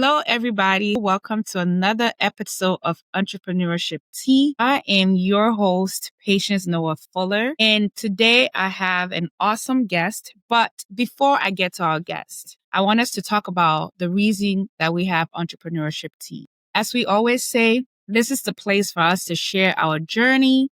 Hello, everybody. Welcome to another episode of Entrepreneurship Tea. I am your host, Patience Noah Fuller, and today I have an awesome guest. But before I get to our guest, I want us to talk about the reason that we have Entrepreneurship Tea. As we always say, this is the place for us to share our journey,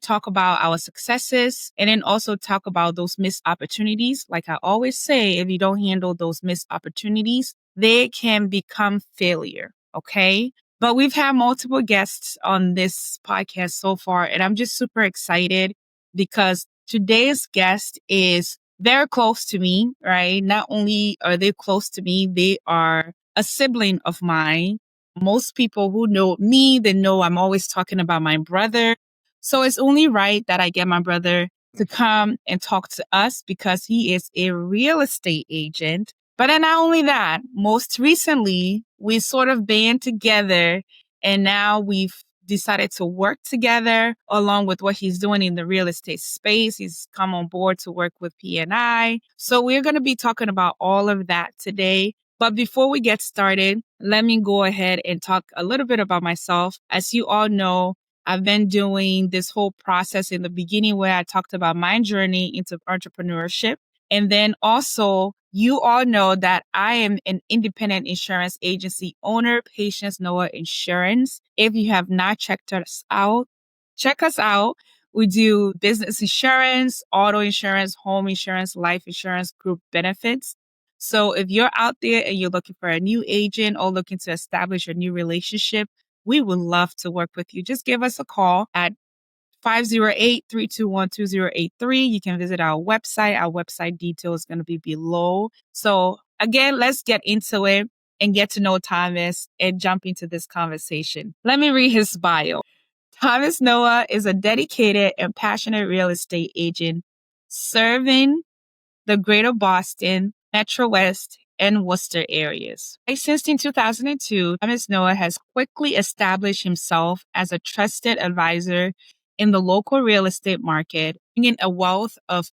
talk about our successes, and then also talk about those missed opportunities. Like I always say, if you don't handle those missed opportunities, they can become failure. Okay. But we've had multiple guests on this podcast so far, and I'm just super excited because today's guest is very close to me, right? Not only are they close to me, they are a sibling of mine. Most people who know me, they know I'm always talking about my brother. So it's only right that I get my brother to come and talk to us because he is a real estate agent. But then not only that, most recently, we sort of band together and now we've decided to work together along with what he's doing in the real estate space. He's come on board to work with P&I. So we're going to be talking about all of that today. But before we get started, let me go ahead and talk a little bit about myself. As you all know, I've been doing this whole process in the beginning where I talked about my journey into entrepreneurship. And then also, you all know that I am an independent insurance agency owner, Patience Noah Insurance. If you have not checked us out, check us out. We do business insurance, auto insurance, home insurance, life insurance, group benefits. So if you're out there and you're looking for a new agent or looking to establish a new relationship, we would love to work with you. Just give us a call at 508-321-2083. You can visit our website. Our website detail is going to be below. So again, let's get into it and get to know Thomas and jump into this conversation. Let me read his bio. Thomas Noah is a dedicated and passionate real estate agent serving the greater Boston, Metro West, and Worcester areas. Licensed in 2002, Thomas Noah has quickly established himself as a trusted advisor in the local real estate market, bringing a wealth of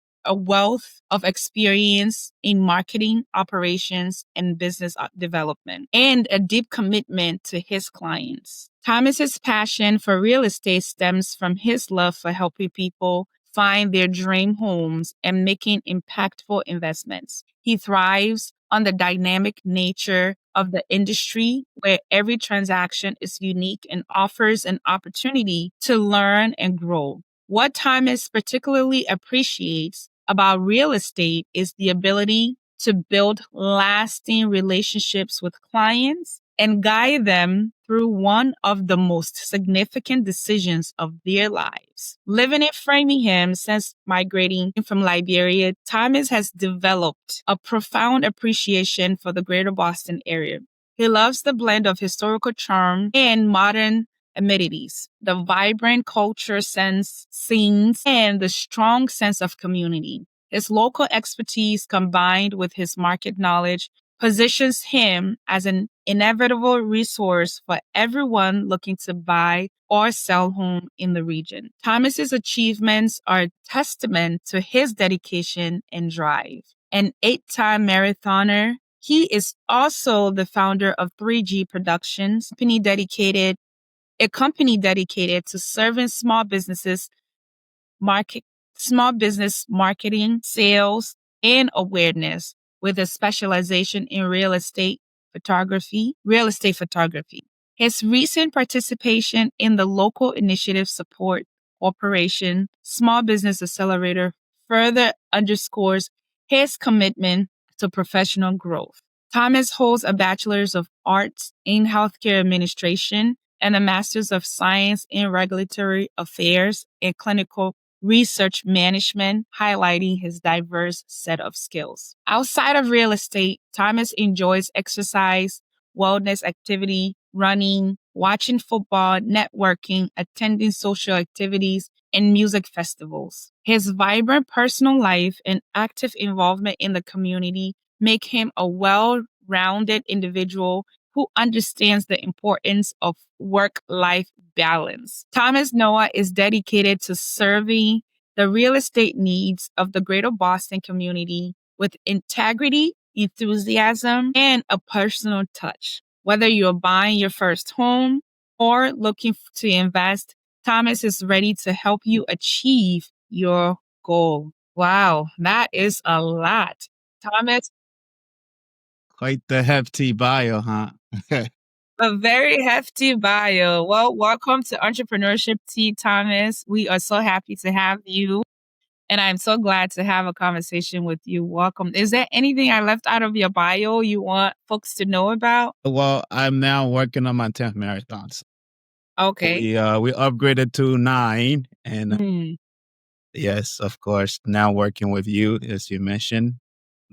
experience in marketing, operations, and business development, and a deep commitment to his clients. Thomas's passion for real estate stems from his love for helping people find their dream homes and making impactful investments. He thrives on the dynamic nature of the industry where every transaction is unique and offers an opportunity to learn and grow. What Thomas particularly appreciates about real estate is the ability to build lasting relationships with clients and guide them through one of the most significant decisions of their lives. Living in Framingham since migrating from Liberia, Thomas has developed a profound appreciation for the greater Boston area. He loves the blend of historical charm and modern amenities, the vibrant culture scenes, and the strong sense of community. His local expertise combined with his market knowledge positions him as an inevitable resource for everyone looking to buy or sell home in the region. Thomas's achievements are a testament to his dedication and drive. An 8-time marathoner, he is also the founder of 3G Productions, a company dedicated to serving small business marketing, sales, and awareness with a specialization in real estate photography. His recent participation in the local initiative support Operation Small Business Accelerator further underscores his commitment to professional growth. Thomas holds a Bachelor's of Arts in Healthcare Administration and a Master's of Science in Regulatory Affairs and Clinical Research Management, highlighting his diverse set of skills. Outside of real estate, Thomas enjoys exercise, wellness activity, running, watching football, networking, attending social activities, and music festivals. His vibrant personal life and active involvement in the community make him a well-rounded individual who understands the importance of work-life balance. Thomas Noah is dedicated to serving the real estate needs of the greater Boston community with integrity, enthusiasm, and a personal touch. Whether you're buying your first home or looking to invest, Thomas is ready to help you achieve your goal. Wow, that is a lot. Thomas, Quite the hefty bio, huh? a very hefty bio. Well, welcome to Entrepreneurship Tea, Thomas. We are so happy to have you. And I'm so glad to have a conversation with you. Welcome. Is there anything I left out of your bio you want folks to know about? Well, I'm now working on my 10th marathons. Okay. We upgraded to 9, and Mm, yes, of course, now working with you, as you mentioned,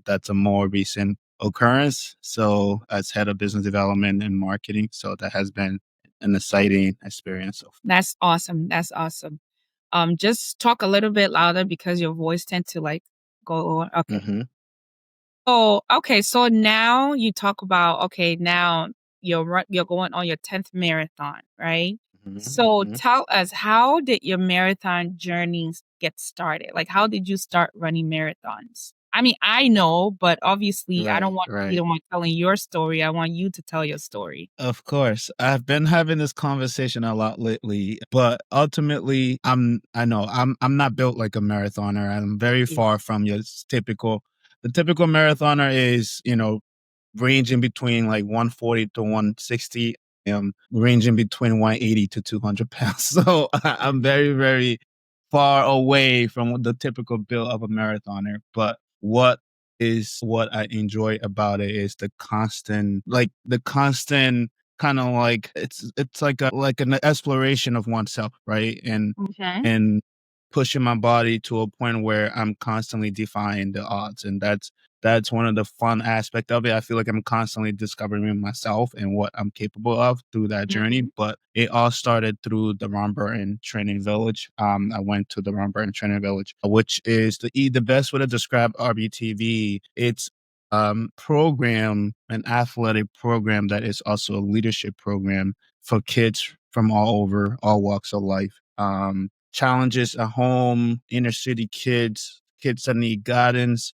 that's a more recent occurrence. So, as head of business development and marketing, so that has been an exciting experience. that's awesome. That's awesome. Just talk a little bit louder because your voice tends to like go on. Okay. Mm-hmm. Oh, okay. So now you talk about okay, now you're going on your 10th marathon, right? So Mm-hmm. tell us, how did your marathon journeys get started? Like, how did you start running marathons? I mean, I know, but obviously I don't Right, want to be right. the one telling your story. I want you to tell your story. Of course. I've been having this conversation a lot lately, but ultimately I'm not built like a marathoner. I'm very Yeah. far from your typical the typical marathoner is, ranging between like 140 to 160, ranging between 180 to 200 pounds. So I'm very, very far away from the typical build of a marathoner. But what I enjoy about it is the constant kind of like it's like an exploration of oneself, right? Okay. And pushing my body to a point where I'm constantly defying the odds. And that's one of the fun aspect of it. I feel like I'm constantly discovering myself and what I'm capable of through that journey. Hmm. But it all started through the Ron Burton Training Village. I went to the Ron Burton Training Village, which is the best way to describe RBTV. It's program, an athletic program that is also a leadership program for kids from all over, all walks of life. Challenges at home, inner city kids that need guidance.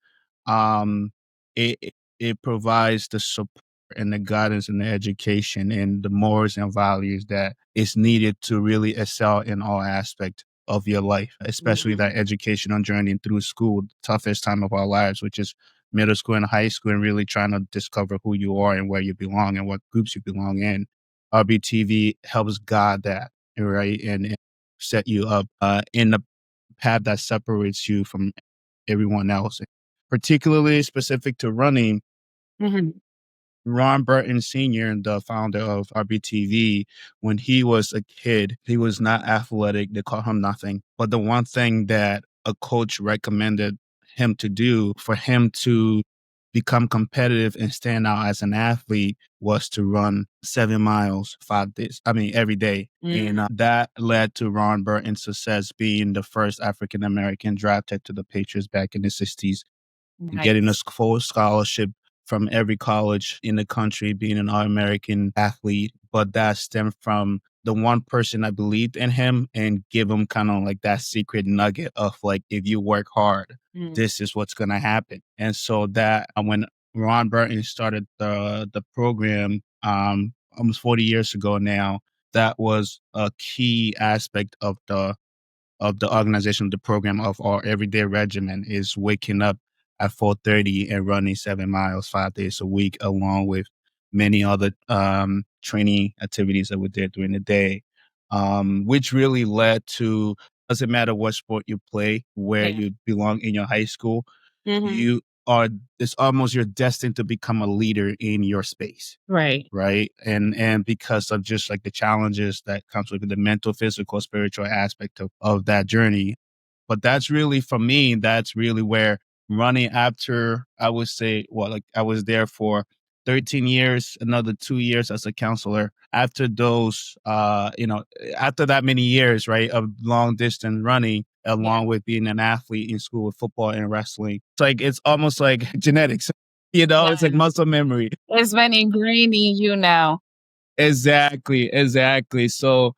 Um, it provides the support and the guidance and the education and the morals and values that is needed to really excel in all aspects of your life, especially Hmm. that educational journey through school, the toughest time of our lives, which is middle school and high school, and really trying to discover who you are and where you belong and what groups you belong in. RBTV helps guide that, right? And set you up in the path that separates you from everyone else. Particularly specific to running, Hmm. Ron Burton Sr., the founder of RBTV, when he was a kid, he was not athletic. They called him nothing. But the one thing that a coach recommended him to do for him to become competitive and stand out as an athlete was to run 7 miles 5 days. I mean, every day. And that led to Ron Burton's success being the first African American drafted to the Patriots back in the 60s, getting a Nice. full scholarship from every college in the country, being an All-American athlete. But that stemmed from the one person that believed in him and give him kind of like that secret nugget of like, if you work hard, Mm. this is what's going to happen. And so that when Ron Burton started the program almost 40 years ago now, that was a key aspect of the organization of the program of our everyday regimen is waking up at 4:30 and running 7 miles 5 days a week, along with many other training activities that we did during the day, which really led to doesn't matter what sport you play, where Yeah. you belong in your high school, Hmm. you are it's almost you're destined to become a leader in your space, Right. right? And because of just like the challenges that comes with the mental, physical, spiritual aspect of that journey. But that's really for me, that's really where running after I would say, well, like I was there for 13 years, another 2 years as a counselor. After those, after that many years, right, of long distance running, Yeah. along with being an athlete in school with football and wrestling, it's like it's almost like genetics, it's like Yeah. muscle memory. It's been ingrained in you now. Exactly, exactly. So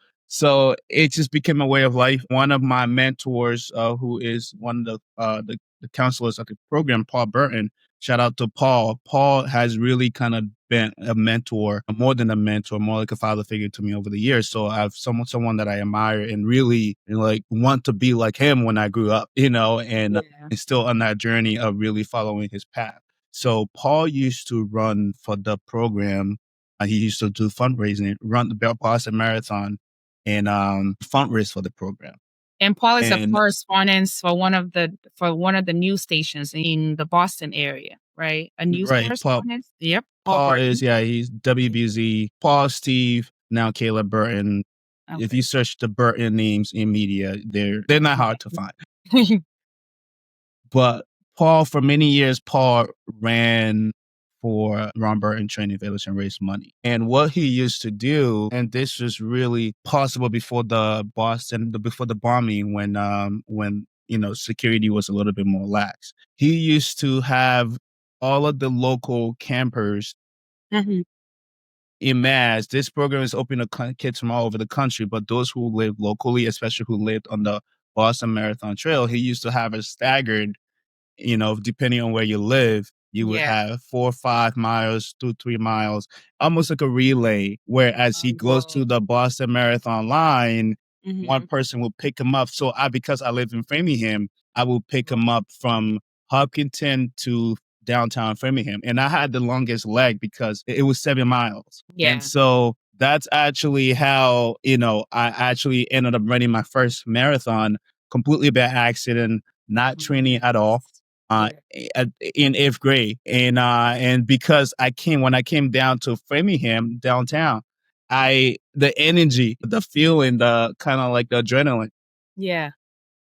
it just became a way of life. One of my mentors, who is one of the counselors of the program, Paul Burton, Shout out to Paul. Paul has really kind of been a mentor, more than a mentor, more like a father figure to me over the years. So I have someone that I admire and really like want to be like him when I grew up, and Yeah. still on that journey of really following his path. So Paul used to run for the program. He used to do fundraising, run the Boston Marathon, and fundraise for the program. And Paul is a And correspondent for one of the news stations in the Boston area, right? A news right, correspondent. Yep, Paul Paul is, Burton. yeah, he's WBZ. Paul, Steve, now Caleb Burton. If Okay. you search the Burton names in media, they're not hard to find. But Paul, for many years, Paul ran for Ron Burton Training Village and raised money. And what he used to do, and this was really possible before before the bombing, when security was a little bit more lax. He used to have all of the local campers Mhm. in mass. This program is open to kids from all over the country, but those who live locally, especially who lived on the Boston Marathon Trail, he used to have a staggered, depending on where you live, you would Yeah. have 4 or 5 miles, 2, 3 miles, almost like a relay, where as he goes to Wow. the Boston Marathon line, one Mhm. person will pick him up. So because I live in Framingham, I will pick him up from Hopkinton to downtown Framingham. And I had the longest leg because it was 7 miles. And Yeah. so that's actually how, I actually ended up running my first marathon completely by accident, not training at all, uh, Yeah. in 8th grade. And because when I came down to Framingham downtown, the energy, the feeling, the kind of like the adrenaline, Yeah.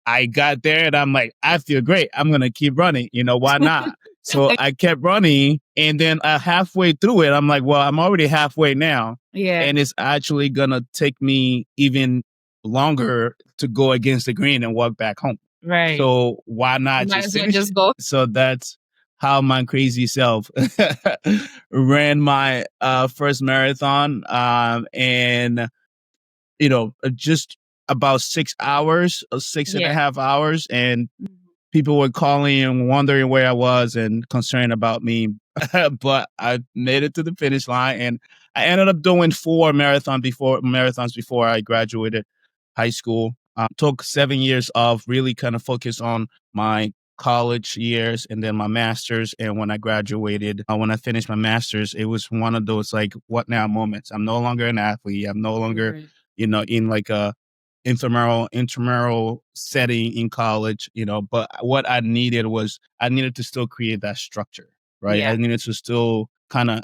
I got there and I'm like, I feel great. I'm going to keep running. Why not? So I kept running. And then halfway through it, I'm like, well, I'm already halfway now. Yeah. And it's actually going to take me even longer to go against the grain and walk back home. Right. So why You not might just as well finish just it? go. So that's how my crazy self ran my first marathon. And just about 6 hours, six and a Yeah. half hours. And Mhm. people were calling and wondering where I was and concerned about me. But I made it to the finish line, and I ended up doing 4 marathons before I graduated high school. Took 7 years of really kind of focus on my college years and then my master's. And when I graduated, when I finished my master's, it was one of those like, what now moments. I'm no longer an athlete. I'm no longer, Right. in like a intramural setting in college, but what I needed to still create that structure, right? I Yeah. needed to still kind of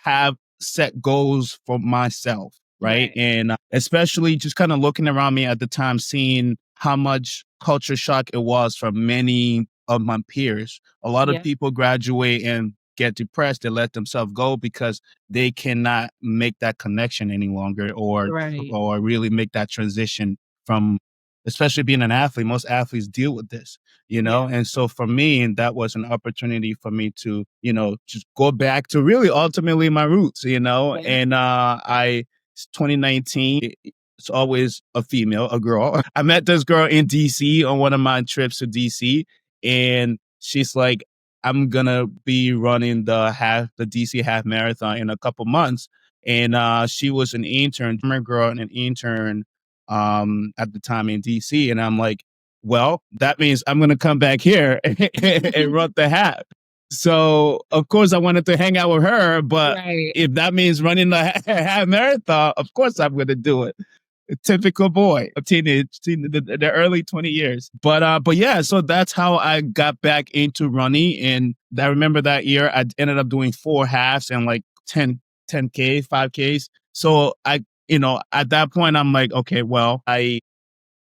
have set goals for myself, right? Right. And especially just kind of looking around me at the time, seeing how much culture shock it was for many of my peers. A lot of Yeah. people graduate and get depressed. They let themselves go because they cannot make that connection any longer, or Right. really make that transition from, especially being an athlete. Most athletes deal with this, Yeah. and so for me, that was an opportunity for me to, just go back to really ultimately my roots, Yeah. and it's 2019. It's always a female, a girl. I met this girl in DC on one of my trips to DC, and she's like, I'm gonna be running the DC half marathon in a couple months. And she was an intern, girl, and an intern at the time in DC. And I'm like, well, that means I'm going to come back here and run the half. So, of course, I wanted to hang out with her, but Right. if that means running the half marathon, of course I'm going to do it. A typical boy, a the early 20 years. But yeah, so that's how I got back into running. And I remember that year I ended up doing 4 halves and like 10K, 5Ks. So at that point, I'm like, okay, well, I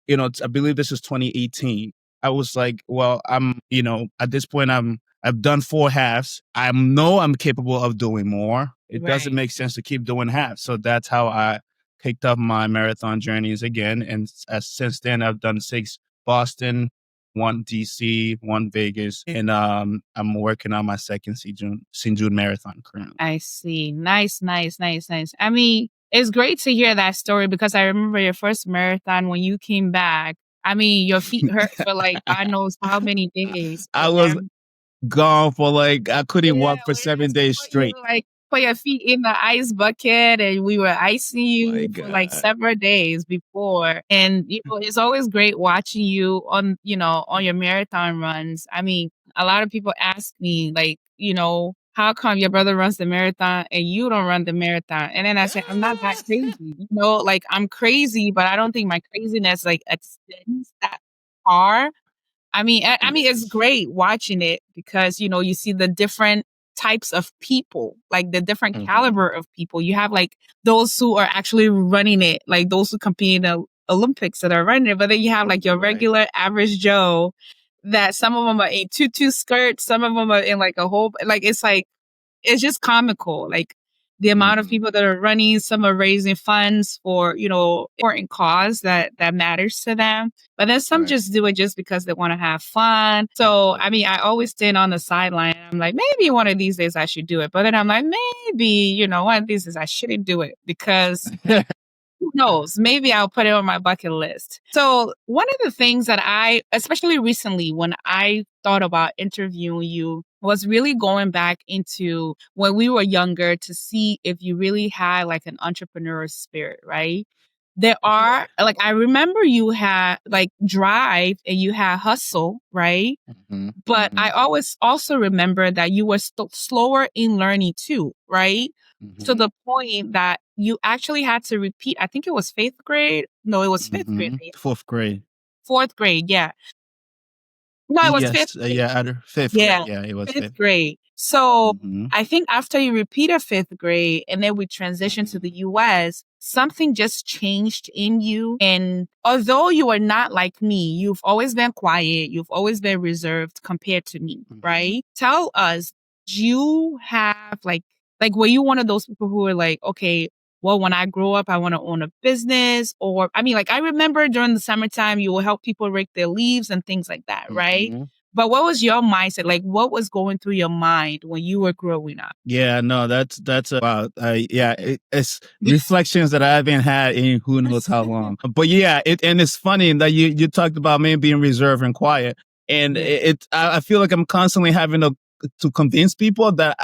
believe this is 2018. I was like, well, at this point, I've done 4 halves. I know I'm capable of doing more. It doesn't Right. make sense to keep doing halves. So that's how I picked up my marathon journeys again. And since then, I've done 6 Boston, 1 DC, 1 Vegas, and I'm working on my second St. Jude marathon currently. I see. Nice, nice, nice, nice. I mean, it's great to hear that story because I remember your first marathon when you came back. I mean, your feet hurt for like God knows how many days, I but was gone for like I couldn't Yeah, walk for we used 7 to days put you straight. like put your feet in the ice bucket and we were icing My you for like God. several days before. And it's always great watching you on, on your marathon runs. I mean, a lot of people ask me like, how come your brother runs the marathon and you don't run the marathon? And then I say, I'm not that crazy. Like I'm crazy, but I don't think my craziness like extends that far. I mean, it's Yes. great watching it because, you see the different types of people, like the different Mhm. caliber of people. You have like those who are actually running it, like those who compete in the Olympics that are running it. But then you have like your Right. regular average Joe that some of them are in tutu skirts, some of them are in like a whole, like it's just comical. Like the amount of Mhm. people that are running, some are raising funds for, important cause that matters to them. But then some Right. just do it just because they want to have fun. So I mean, Absolutely. I always stand on the sideline. I'm like, maybe one of these days I should do it. But then I'm like, maybe, one of these days I shouldn't do it because who knows? Maybe I'll put it on my bucket list. So, one of the things that especially recently, when I thought about interviewing you, was really going back into when we were younger to see if you really had like an entrepreneurial spirit, right? There Yeah. are, like, I remember you had like drive and you had hustle, right? Mhm. But I Mhm. always also remember that you were slower in learning too, right? To Mhm. the point that you actually had to repeat, I think it was 5th grade. No, it was 5th grade, Mhm. maybe. 4th grade. 4th grade, yeah. No, it was 5th Yes. grade. Yeah. 5th grade. Yeah, Yeah, it was 5th 5th. grade. So, Mhm. I think after you repeated 5th grade and then we transitioned to the Mhm. US, something just changed in you. And although you are not like me, you've always been quiet, you've always been reserved compared to me, Mhm. right? Tell us, do you have like were you one of those people who were like, okay, well, when I grow up, I want to own a business? Or I mean, like I remember during the summertime, you will help people rake their leaves and things like that, right? Mhm. But what was your mindset? Like, what was going through your mind when you were growing up? Yeah, no, that's a wow. Yeah, it's reflections that I haven't had in who knows how long. But yeah, and it's funny that you talked about me being reserved and quiet, and Yeah. I feel like I'm constantly having to convince people that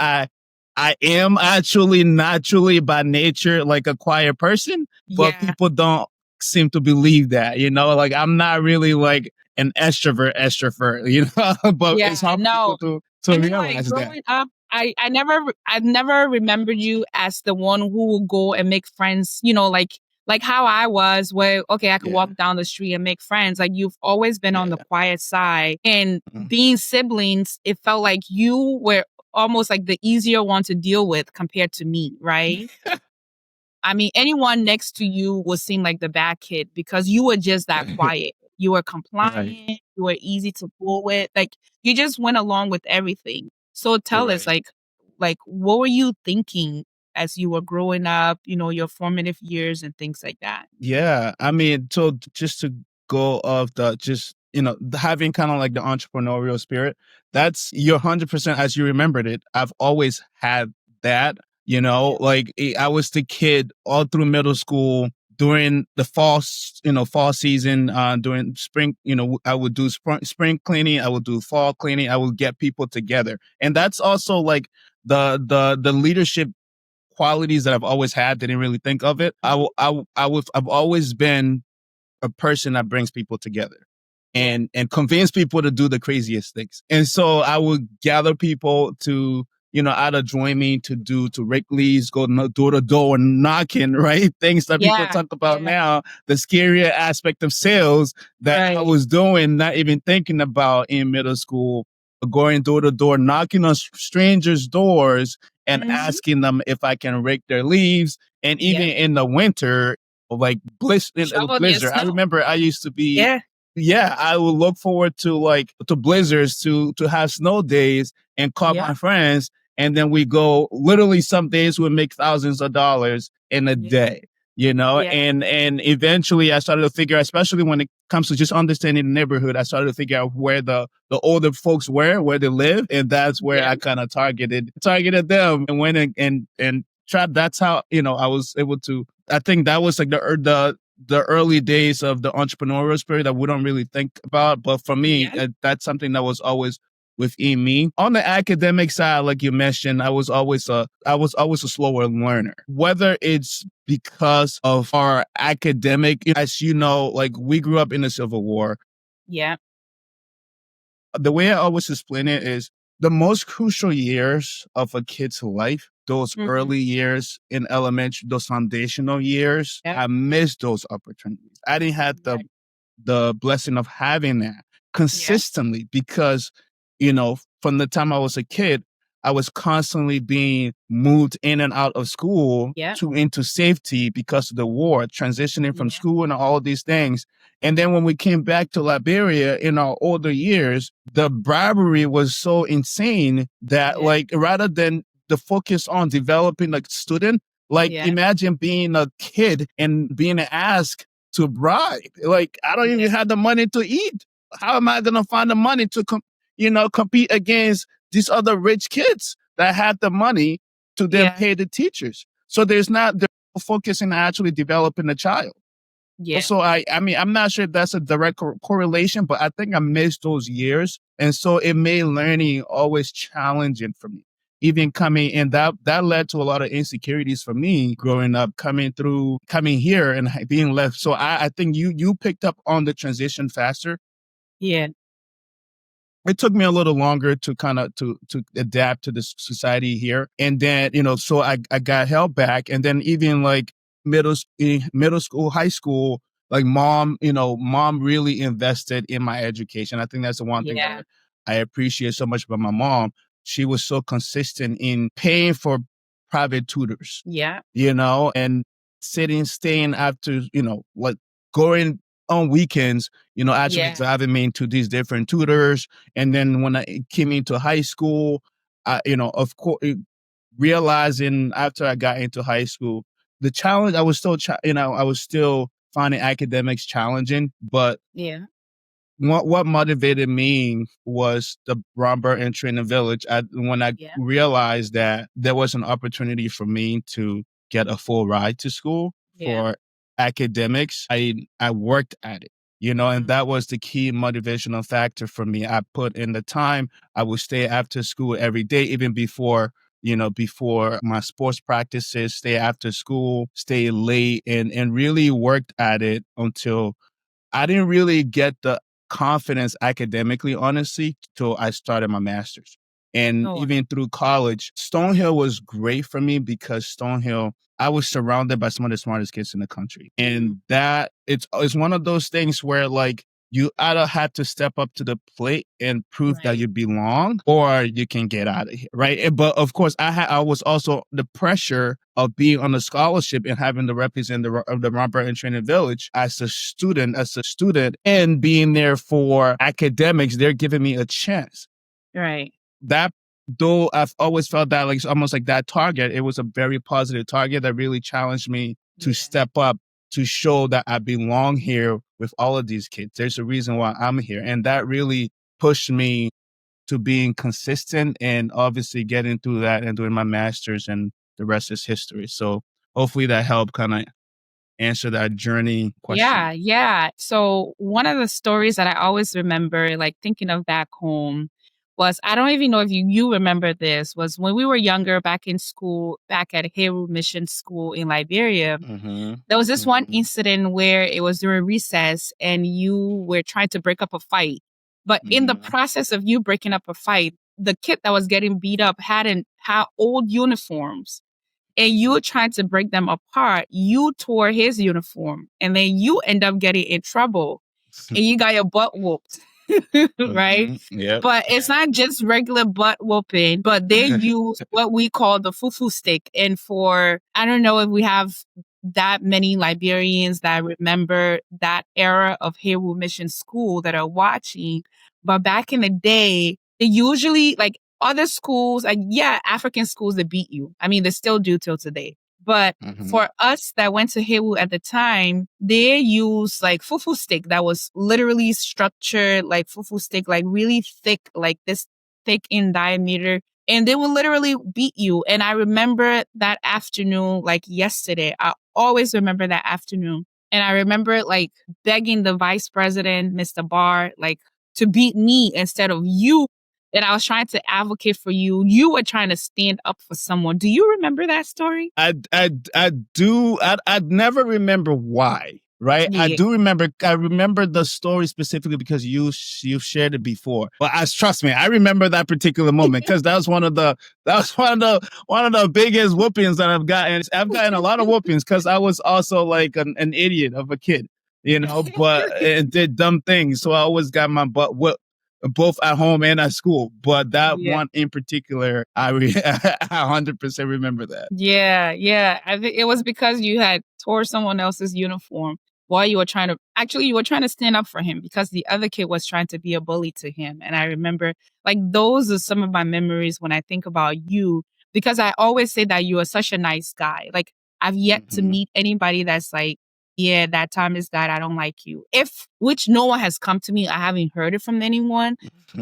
I am actually naturally by nature like a quiet person, but Yeah. people don't seem to believe that. Like I'm not really like an extrovert. But Yeah. it's hard for people No. to I mean, like realize that. growing up, I never remembered you as the one who will go and make friends, like how I was, where okay, I could Yeah. walk down the street and make friends. Like you've always been on the Yeah. quiet side. And Mm. being siblings, it felt like you were almost like the easier one to deal with compared to me, right? I mean, anyone next to you would seem like the bad kid because you were just that quiet. You were Right. compliant, you were easy to fool with. Like you just went along with everything. So tell us, Right. like what were you thinking as you were growing up, your formative years and things like that? Yeah. I mean, so just to go of the just having kind of like the entrepreneurial spirit, that's you're 100% as you remembered it. I've always had that. Yeah. Like I was the kid all through middle school during the fall season, during spring. I would do spring cleaning, I would do fall cleaning, I would get people together, and that's also like the leadership qualities that I've always had. Didn't really think of it. I've always been a person that brings people together Yeah. and convince people to do the craziest things. And so I would gather people to, either join me to rake leaves, go door to door knocking, right? Things that people Yeah. talk about Yeah. now, the scarier aspect of sales that I Right. was doing, not even thinking about in middle school, going door to door, knocking on strangers' doors and Mhm. asking them if I can rake their leaves. And Yeah. even in the winter, like in a Shovel their blizzard. I snow. remember I used to be, Yeah. yeah, I would look forward to like to blizzards to have snow days and call Yeah. my friends, and then we go. Literally, some days we make thousands of dollars in a Yeah. day. Yeah. And eventually I started to figure, especially when it comes to just understanding the neighborhood, I started to figure out where the older folks were, where they live, and that's where Yeah. I kind of targeted them and went and tried. That's how I was able to. I think that was like the early days of the entrepreneurial spirit that we don't really think about. But for me, Yeah. that's something that was always within me. On the academic side, like you mentioned, I was always a slower learner. Whether it's because of our academic, as you know, like we grew up in the Civil War. Yeah. The way I always explain it is the most crucial years of a kid's life, those Mhm. early years in elementary, those foundational years, Yep. I missed those opportunities. I didn't have Right. the blessing of having that Yeah. consistently because, from the time I was a kid, I was constantly being moved in and out of school Yeah. to into safety because of the war, transitioning from Yeah. school and all these things. And then when we came back to Liberia in our older years, the bribery was so insane that Yeah. like rather than the focus on developing a student, like Yeah. imagine being a kid and being asked to bribe. Like I don't Yeah. even have the money to eat. How am I gonna find the money to compete against these other rich kids that have the money to then Yeah. pay the teachers? So there's no focus in actually developing the child. Yeah. Also, I mean, I'm not sure if that's a direct correlation, but I think I missed those years. And so it made learning always challenging for me. Even coming in that led to a lot of insecurities for me growing up, coming here and being left. So I think you picked up on the transition faster. Yeah. It took me a little longer to kind of to adapt to this society here, and then so I got held back, and then even like middle school, high school, like mom really invested in my education. I think that's the one thing Yeah. that I appreciate so much about my mom. She was so consistent in paying for private tutors, Yeah. and staying after, like going on weekends, actually Yeah. driving me into these different tutors. And then when I came into high school, of course, realizing after I got into high school, the challenge, I was still finding academics challenging, but Yeah. what motivated me was the Robert and Training Village. When I Yeah. realized that there was an opportunity for me to get a full ride to school Yeah. for academics, I worked at it, and Mhm. that was the key motivational factor for me. I put in the time. I would stay after school every day, even before my sports practices, stay after school, stay late, and really worked at it until I didn't really get the confidence academically, honestly, till I started my master's. And Oh, wow. even through college, Stonehill was great for me because Stonehill, I was surrounded by some of the smartest kids in the country. Mhm. And that it's one of those things where like you either have to step up to the plate and prove that Right. you belong, or you can get out of here, right? But of course, I was also the pressure of being on a scholarship and having to represent the Robert and Training Village as a student, and being there for academics. They're giving me a chance. Right. That though I've always felt that like it's almost like that target, it was a very positive target that really challenged me to Yeah. step up, to show that I belong here with all of these kids. There's a reason why I'm here. And that really pushed me to being consistent and obviously getting through that and doing my master's, and the rest is history. So hopefully that helped kind of answer that journey question. Yeah, yeah. So one of the stories that I always remember, like thinking of back home, was I don't even know if you remember this, was when we were younger back in school, back at Heru Mission School in Liberia. Mm-hmm. There was this one Mm-hmm. incident where it was during recess and you were trying to break up a fight. But in the Mm-hmm. process of you breaking up a fight, the kid that was getting beat up had old uniforms and you were trying to break them apart. You tore his uniform and then you end up getting in trouble and you got your butt whooped. Right? Mm-hmm. Yep. But it's not just regular butt whooping, but they use what we call the fufu stick. And for, I don't know if we have that many Liberians that remember that era of Heru Mission School that are watching. But back in the day, they usually, like other schools, like, yeah, African schools, they beat you. I mean, they still do till today. But Mm-hmm. for us that went to Hewu at the time, they used like fufu stick that was literally structured like fufu stick, like really thick, like this thick in diameter. And they will literally beat you. And I remember that afternoon, like yesterday. I always remember that afternoon. And I remember like begging the vice president, Mr. Barr, like to beat me instead of you. and I was trying to advocate for you. You were trying to stand up for someone. Do you remember that story? I do. I'd never remember why. Right. I Yeah. do remember. I remember the story specifically because you've shared it before. But trust me, I remember that particular moment because that was one of the biggest whoopings that I've gotten. I've gotten a lot of whoopings because I was also like an idiot of a kid, but and did dumb things. So I always got my butt whooped both at home and at school. But that Yeah. one in particular, I 100% remember that. Yeah, yeah. I think it was because you had tore someone else's uniform while you were you were trying to stand up for him because the other kid was trying to be a bully to him. And I remember, like, those are some of my memories when I think about you, because I always say that you are such a nice guy. Like, I've yet to Mhm. meet anybody that's like, yeah, that time is that I don't like you. If which no one has come to me, I haven't heard it from anyone.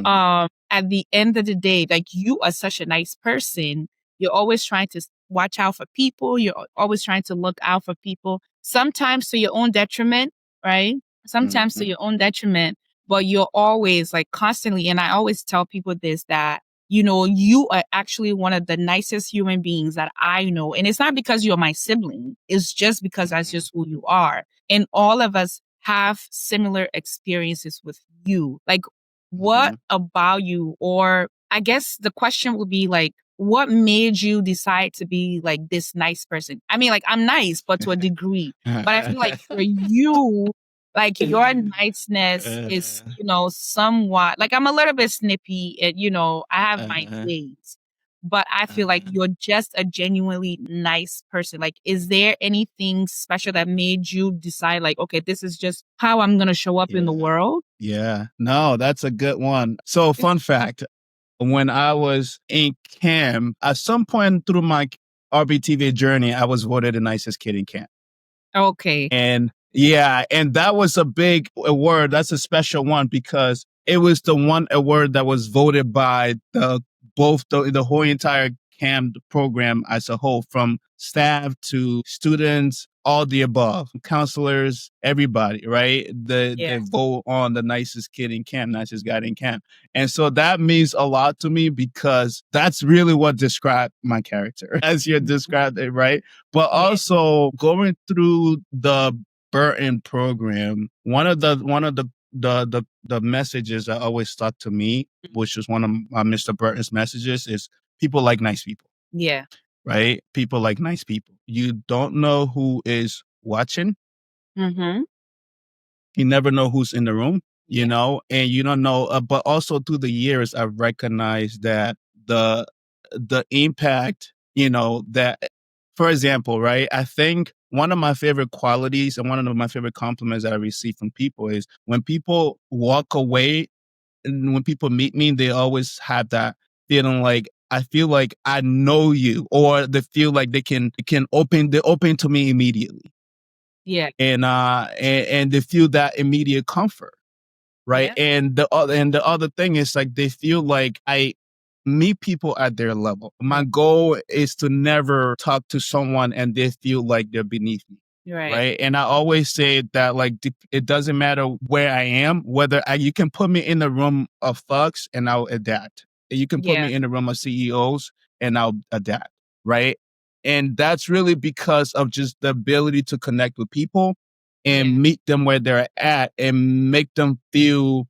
At the end of the day, like, you are such a nice person. You're always trying to watch out for people. You're always trying to look out for people, sometimes to your own detriment, right? Sometimes to Mhm. your own detriment, but you're always like constantly. And I always tell people this that, you are actually one of the nicest human beings that I know. And it's not because you're my sibling, it's just because that's Mhm. just who you are. And all of us have similar experiences with you. Like, what Mhm. about you? Or I guess the question would be like, what made you decide to be like this nice person? I mean, like, I'm nice, but to a degree. But I feel like for you, like, your niceness is, somewhat like, I'm a little bit snippy and, I have my Uh-huh. days. But I feel like Uh-huh. you're just a genuinely nice person. Like, is there anything special that made you decide, like, okay, this is just how I'm gonna show up in the Yeah. world? Yeah. No, that's a good one. So, fun fact, when I was in camp, at some point through my RBTV journey, I was voted the nicest kid in camp. Okay. And yeah, and that was a big award. That's a special one because it was the one award that was voted by the whole entire camp program as a whole, from staff to students, all the above, counselors, everybody, right? They Yeah. vote on the nicest kid in camp, nicest guy in camp. And so that means a lot to me because that's really what described my character as you Mhm. described it, right? But Yeah. also going through the Burton program, one of the messages that always stuck to me, which was one of Mr. Burton's messages, is people like nice people, Yeah. right? People like nice people. You don't know who is watching. Mhm. You never know who's in the room, Yeah. and you don't know. But also through the years, I've recognized that the the impact, that, for example, right? I think one of my favorite qualities and one of my favorite compliments that I receive from people is when people walk away and when people meet me, they always have that feeling like I feel like I know you, or they feel like they're open to me immediately, Yeah. and they feel that immediate comfort, right? Yeah. And the other thing is, like, they feel like I meet people at their level. My goal is to never talk to someone and they feel like they're beneath me. Right. Right. And I always say that, like, it doesn't matter where I am, you can put me in the room of thugs and I'll adapt. You can put Yeah. me in the room of CEOs and I'll adapt. Right. And that's really because of just the ability to connect with people Yeah. and meet them where they're at and make them feel,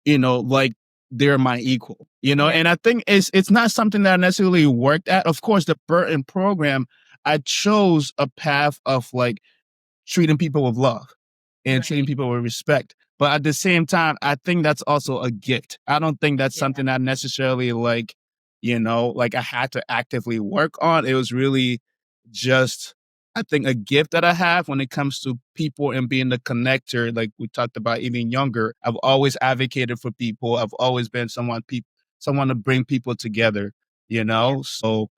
like they're my equal, Yeah. and I think it's not something that I necessarily worked at. Of course, the Burton program, I chose a path of, like, treating people with love and treating Right. people with respect. But at the same time, I think that's also a gift. I don't think that's Yeah. something I necessarily, like, like I had to actively work on. It was really just, I think, a gift that I have when it comes to people and being the connector. Like we talked about even younger, I've always advocated for people. I've always been someone to bring people together, Yeah. So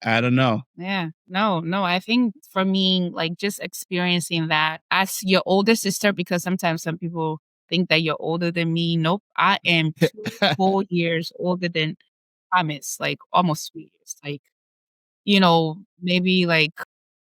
I don't know. Yeah. No, no. I think for me, like, just experiencing that as your older sister, because sometimes some people think that you're older than me. Nope. I am 2 whole years older than Thomas, like almost 3 years. Like, maybe like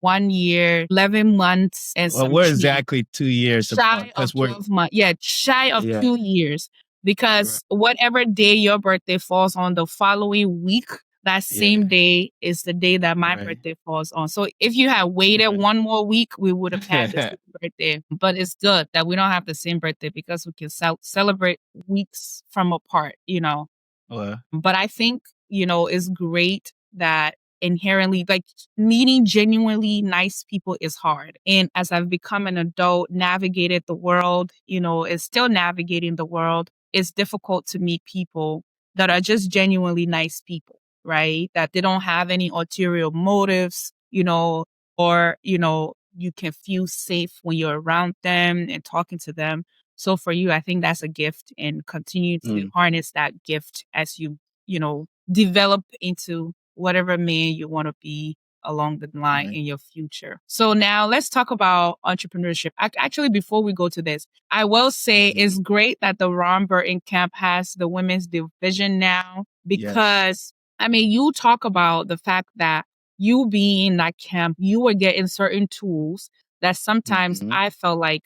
1 year, 11 months and Well, some we're change. exactly 2 years apart Shy because of we're 12 months. Yeah, shy of yeah. 2 years. because whatever day your birthday falls on the following week, that same day is the day that my birthday falls on. So if you had waited one more week, we would have had the same birthday. But it's good that we don't have the same birthday because we can celebrate weeks from apart, you know. Well, But I think, you know, it's great that inherently, like, meeting genuinely nice people is hard. And as I've become an adult, navigated the world, you know, is still navigating the world, it's difficult to meet people that are just genuinely nice people, right? That they don't have any ulterior motives, you know, or, you know, you can feel safe when you're around them and talking to them. So for you, I think that's a gift, and continue to harness that gift as you know, develop into whatever man you want to be along the line in your future. So now let's talk about entrepreneurship. Actually, before we go to this, I will say it's great that the Ron Burton camp has the women's division now, because I mean, you talk about the fact that you being in that camp, you were getting certain tools that sometimes I felt like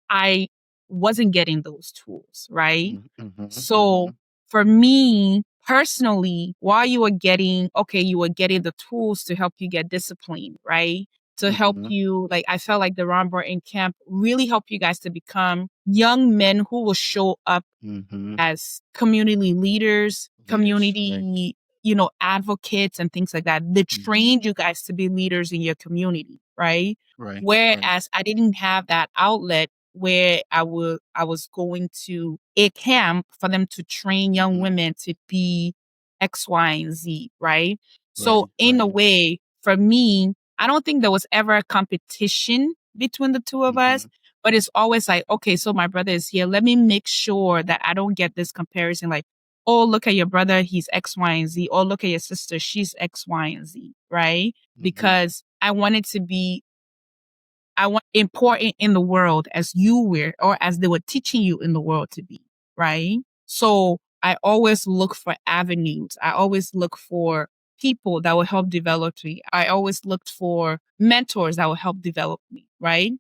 I wasn't getting those tools, right? So for me personally, while you were getting, okay, you were getting the tools to help you get disciplined, right? To help you, like, I felt like the Ron Burton camp really helped you guys to become young men who will show up as community leaders, community, you know, advocates and things like that. They trained you guys to be leaders in your community, right? Whereas I didn't have that outlet where I was going to a camp for them to train young women to be X, Y, and Z, right? So in a way, for me, I don't think there was ever a competition between the two of us, but it's always like, okay, so my brother is here. Let me make sure that I don't get this comparison like, oh, look at your brother, he's X, Y, and Z. Oh, look at your sister, she's X, Y, and Z, right? Because I wanted to be important in the world as you were, or as they were teaching you in the world to be, right? So I always look for avenues. I always look for people that will help develop me. I always looked for mentors that will help develop me, right?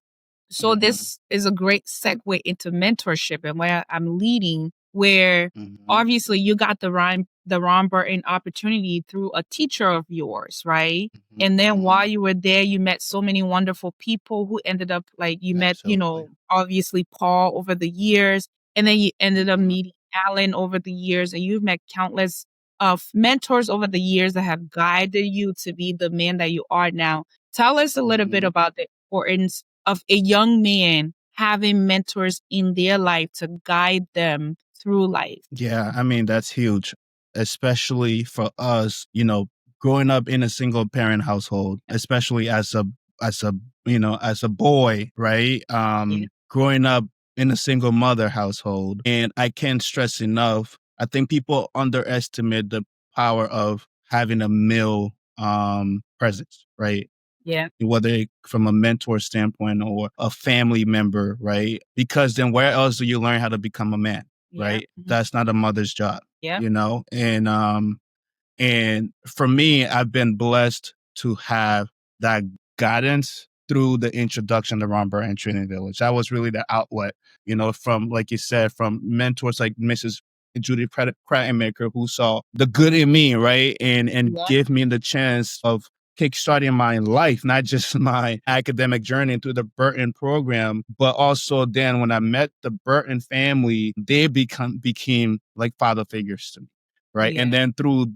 So this is a great segue into mentorship and where I'm leading, where obviously you got the Ron Burton opportunity through a teacher of yours, right? And then while you were there, you met so many wonderful people who ended up, like, you met, you know, obviously Paul over the years, and then you ended up meeting Alan over the years, and you've met countless of mentors over the years that have guided you to be the man that you are now. Tell us a little bit about the importance of a young man having mentors in their life to guide them through life. Yeah, I mean, that's huge, especially for us, you know, growing up in a single parent household, especially as a you know, as a boy, right? Growing up in a single mother household. And I can't stress enough, I think people underestimate the power of having a male presence, right? Yeah. Whether from a mentor standpoint or a family member, right? Because then where else do you learn how to become a man, right? That's not a mother's job, Yeah. you know? And for me, I've been blessed to have that guidance through the introduction to Ron Burton Training Village. That was really the outlet, you know, from, like you said, from mentors like Mrs. Judy Crattenmaker, who saw the good in me, right? And give me the chance of kickstarting my life, not just my academic journey through the Burton program, but also then when I met the Burton family, they became like father figures to me, right? And then through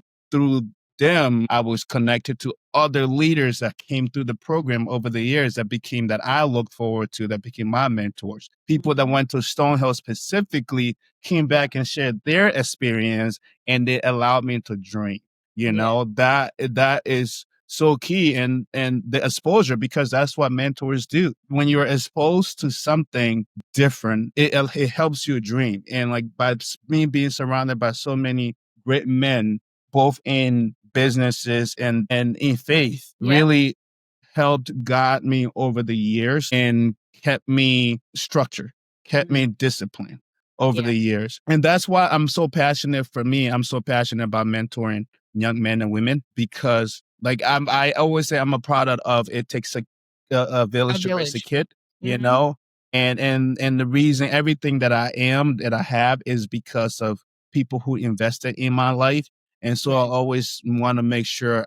them, I was connected to other leaders that came through the program over the years that I looked forward to, that became my mentors. People that went to Stonehill specifically came back and shared their experience, and they allowed me to dream. You know, that is so key, and the exposure, because that's what mentors do. When you're exposed to something different, it helps you dream. And like by me being surrounded by so many great men, both in businesses and in faith, really helped guide me over the years and kept me structured, kept me disciplined over the years. And that's why I'm so passionate. For me, I'm so passionate about mentoring young men and women, because like I always say, I'm a product of it takes a village to raise a kid, you know? And the reason everything that I am, that I have, is because of people who invested in my life. And so I Right. always want to make sure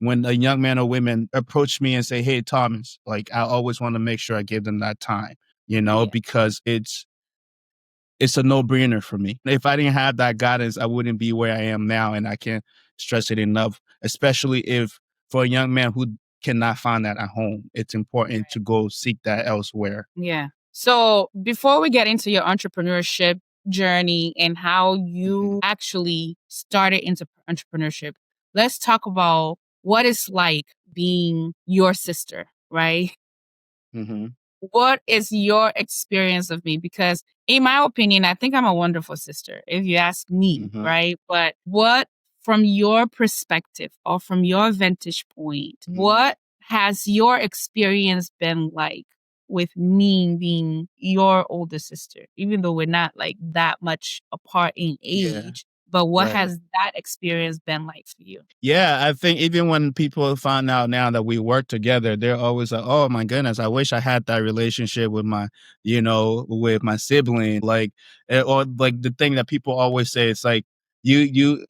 when a young man or women approach me and say, "Hey, Thomas," like, I always want to make sure I give them that time, Yeah. because it's a no brainer for me. If I didn't have that guidance, I wouldn't be where I am now. And I can't stress it enough, especially if for a young man who cannot find that at home, it's important to go seek that elsewhere. Yeah. So before we get into your entrepreneurship journey and how Mhm, you actually started into entrepreneurship, let's talk about what it's like being your sister, right? mhm, What is your experience of me? Because in my opinion, I think I'm a wonderful sister, if you ask me, mhm, right? But what, from your perspective or from your vantage point, mhm. what has your experience been like with me being your older sister, even though we're not like that much apart in Yeah, age? But what right. has that experience been like for you? Yeah, I think even when people find out now that we work together, they're always like, "Oh my goodness, I wish I had that relationship with with my sibling." Like, or like the thing that people always say, it's like you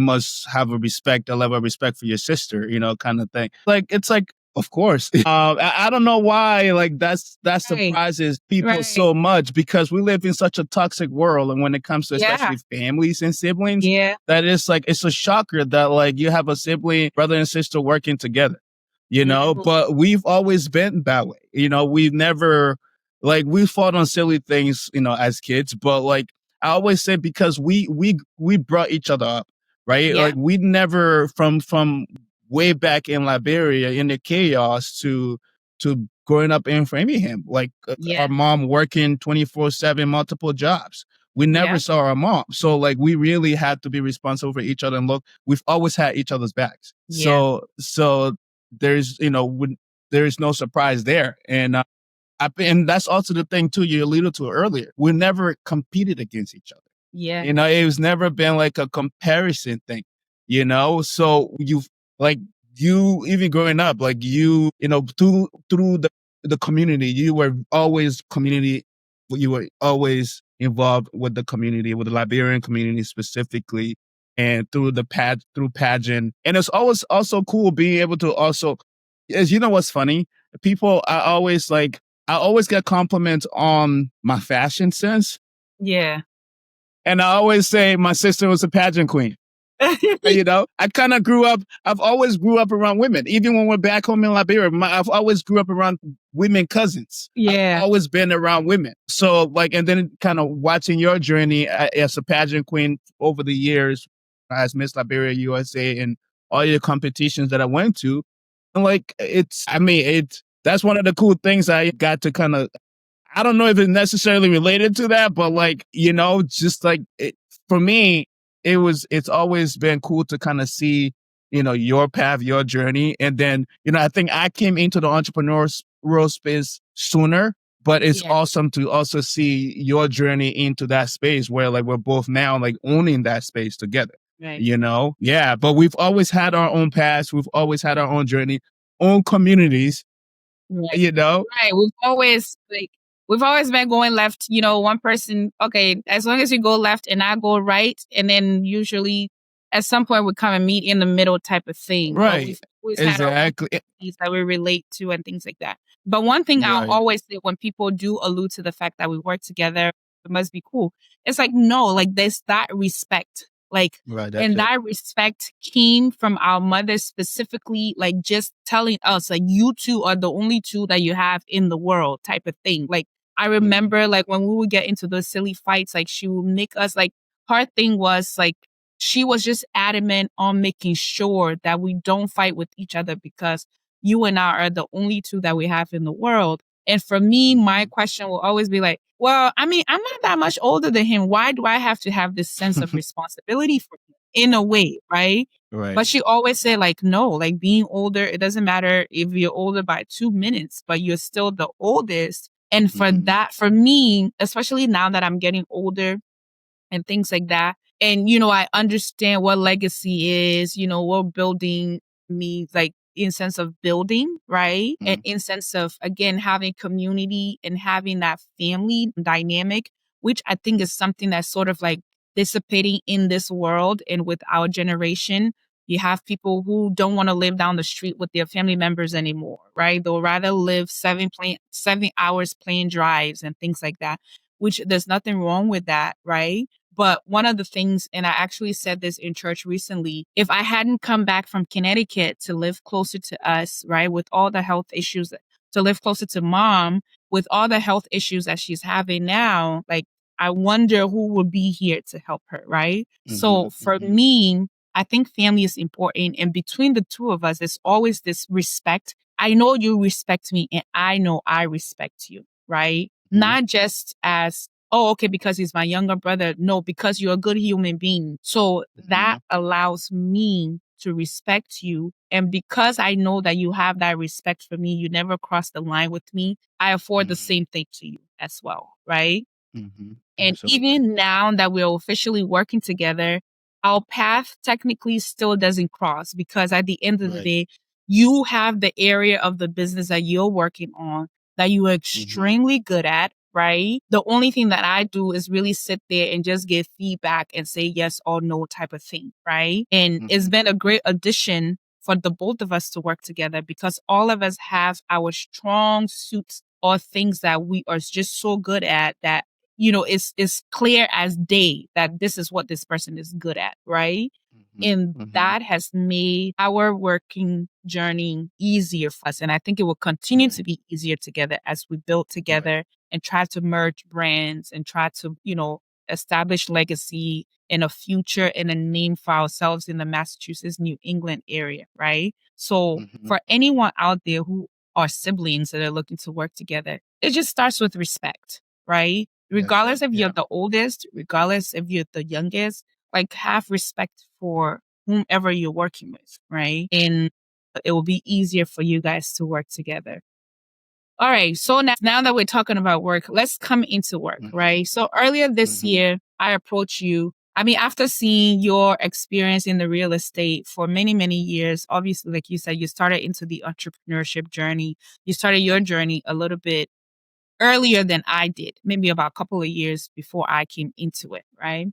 must have a level of respect for your sister, kind of thing. Like, it's like, of course. I don't know why, like, that Right. surprises people Right. so much, because we live in such a toxic world, and when it comes to Yeah. especially families and siblings, Yeah. that is like, it's a shocker that, like, you have a sibling, brother and sister working together, Mhm. but we've always been that way. We've never, like, we fought on silly things, as kids, but, like, I always say, because we brought each other up, right? Yeah. Like, we never, from way back in Liberia, in the chaos, to growing up in Framingham, like, our Yeah. mom working 24/7, multiple jobs. We never Yeah. saw our mom. So, like, we really had to be responsible for each other, and look, we've always had each other's backs. Yeah. So there's, there's no surprise there. And that's also the thing too, you alluded to earlier. We never competed against each other. Yeah. It was never been like a comparison thing. So like, you even growing up, like, through the community, you were always involved with the community, with the Liberian community specifically, and through pageant. And it's always also cool being able to also, as you know, what's funny? People I always get compliments on my fashion sense. Yeah. And I always say my sister was a pageant queen. I've always grew up around women. Even when we're back home in Liberia, I've always grew up around women cousins. I've Yeah. always been around women. So, like, and then kind of watching your journey as a pageant queen over the years, as Miss Liberia USA, and all your competitions that I went to. And, like, that's one of the cool things I got to kind of, I don't know if it's necessarily related to that, but, like, just like for me, it's always been cool to kind of see, your path, your journey. And then, I think I came into the entrepreneurial space sooner, but it's Yeah. awesome to also see your journey into that space where, like, we're both now, like, owning that space together. Right. Yeah, but we've always had our own paths. We've always had our own journey, own communities, Right. you know? Right. We've always been going left, one person, okay, as long as you go left and I go right, and then usually at some point we come and meet in the middle type of thing. But Right. we've always had our own Exactly. communities that we relate to and things like that. But one thing I'll Right. always say when people do allude to the fact that we work together, it must be cool. It's like, no, like, there's that respect. Like, Right, that's and it. that respect came from our mothers specifically, like, just telling us, like, you two are the only two that you have in the world type of thing. Like, I Mhm. remember, like, when we would get into those silly fights, like, she would make us, like, her thing was, like, she was just adamant on making sure that we don't fight with each other because you and I are the only two that we have in the world. And for me, my Mhm. question will always be like, well, I mean, I'm not that much older than him. Why do I have to have this sense of responsibility for him in a way, right? But Right. she always said, like, no, like, being older, it doesn't matter if you're older by 2 minutes, but you're still the oldest. And for Mhm. that, for me, especially now that I'm getting older and things like that, and, I understand what legacy is, what building means. Like, in sense of building, right? And in sense of, again, having community and having that family dynamic, which I think is something that's sort of like dissipating in this world and with our generation. You have people who don't want to live down the street with their family members anymore, right? They'll rather live 7 hours plane drives and things like that, which there's nothing wrong with that, right? But one of the things, and I actually said this in church recently, if I hadn't come back from Connecticut to live closer to us, right, with all the health issues, to live closer to mom, with all the health issues that she's having now, like, I wonder who would be here to help her, right? So for me, I think family is important. And between the two of us, there's always this respect. I know you respect me, and I know I respect you, right? Not just as, oh, okay, because he's my younger brother. No, because you're a good human being. So that allows me to respect you. And because I know that you have that respect for me, you never cross the line with me, I afford the same thing to you as well, right? And Absolutely. even now that we're officially working together, our path technically still doesn't cross because at the end of the Right. day, you have the area of the business that you're working on that you are extremely good at, right? The only thing that I do is really sit there and just give feedback and say yes or no type of thing, right? And it's been a great addition for the both of us to work together because all of us have our strong suits or things that we are just so good at that it's clear as day that this is what this person is good at, right? And that has made our working journey easier for us. And I think it will continue to be easier together as we build together and try to merge brands and try to, establish legacy in a future and a name for ourselves in the Massachusetts, New England area, right? So for anyone out there who are siblings that are looking to work together, it just starts with respect, right? That's Regardless right. if you're the oldest, regardless if you're the youngest, like have respect for whomever you're working with, right? And it will be easier for you guys to work together. All right. So now that we're talking about work, let's come into work, right? So earlier this year, I approached you. I mean, after seeing your experience in the real estate for many, many years, obviously, like you said, you started into the entrepreneurship journey. You started your journey a little bit earlier than I did, maybe about a couple of years before I came into it, right?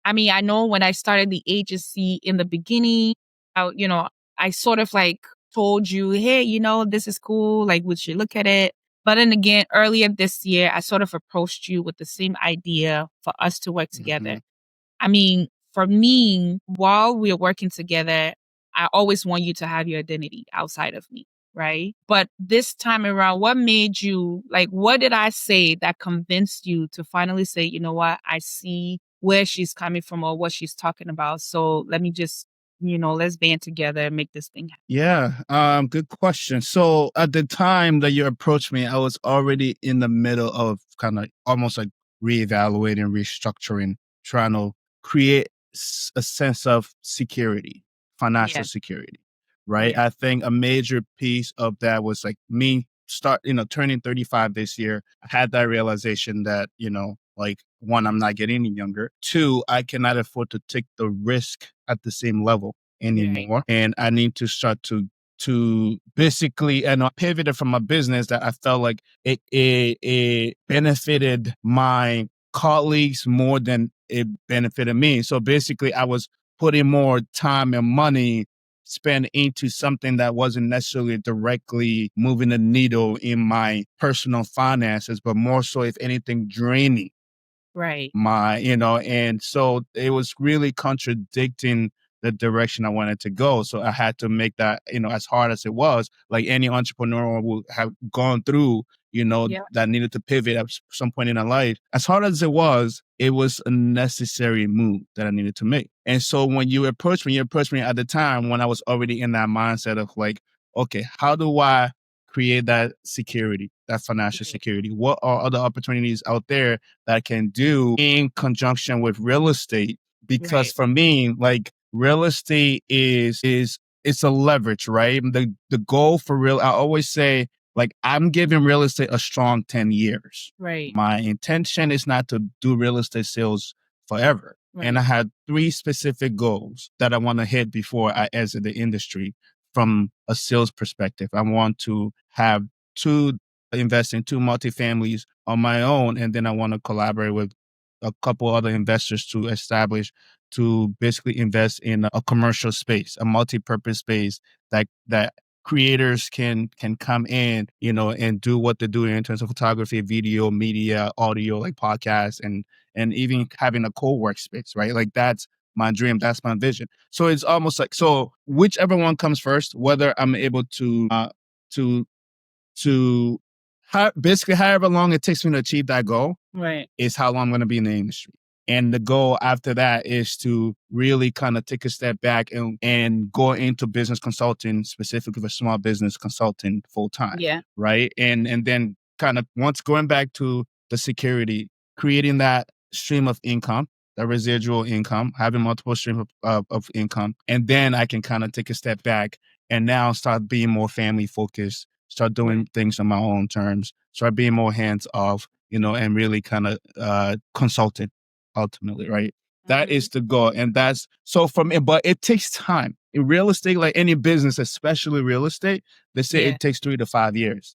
I mean, I know when I started the agency in the beginning, I sort of like told you, hey, this is cool. Like, would you look at it? But then again, earlier this year, I sort of approached you with the same idea for us to work together. I mean, for me, while we're working together, I always want you to have your identity outside of me, right? But this time around, what made you, like, what did I say that convinced you to finally say, you know what, I see where she's coming from or what she's talking about. So let me just, let's band together and make this thing happen. Yeah, good question. So at the time that you approached me, I was already in the middle of kind of almost like reevaluating, restructuring, trying to create a sense of security, financial Yeah, security, right? yeah, I think a major piece of that was like me turning 35 this year. I had that realization that, like one, I'm not getting any younger. Two, I cannot afford to take the risk at the same level right, anymore, and I need to start to basically, and I pivoted from a business that I felt like it benefited my colleagues more than it benefited me. So basically, I was putting more time and money spent into something that wasn't necessarily directly moving the needle in my personal finances, but more so, if anything, draining right. and so it was really contradicting the direction I wanted to go. So I had to make that, as hard as it was, like any entrepreneur will have gone through, Yeah, that needed to pivot at some point in their life. As hard as it was a necessary move that I needed to make. And so when you approached me at the time when I was already in that mindset of like, okay, how do I create that security, that financial right, security? What are other opportunities out there that I can do in conjunction with real estate? Because right, for me, like real estate is it's a leverage, right? The goal for I always say, like, I'm giving real estate a strong 10 years. right, My intention is not to do real estate sales forever. And I right, had three specific goals that I want to hit before I exit the industry. from a sales perspective. I want to have two invest in two multifamilies on my own, and then I want to collaborate with a couple other investors to basically invest in a commercial space, a multi-purpose space that creators can come in, and do what they're doing in terms of photography, video, media, audio, like podcasts, and even having a co-work space, right? Like that's my dream, that's my vision. So it's almost like, so whichever one comes first, whether I'm able to to basically however long it takes me to achieve that goal, Right. is how long I'm going to be in the industry. And the goal after that is to really kind of take a step back and go into business consulting, specifically for small business consulting full time. Yeah. Right. And then kind of once going back to the security, creating that stream of income, the residual income, having multiple streams of income. And then I can kind of take a step back and now start being more family focused, start doing things on my own terms, start being more hands off, and really kind of consulting ultimately, right? That is the goal. And that's so for me, but it takes time. In real estate, like any business, especially real estate, they say it takes 3 to 5 years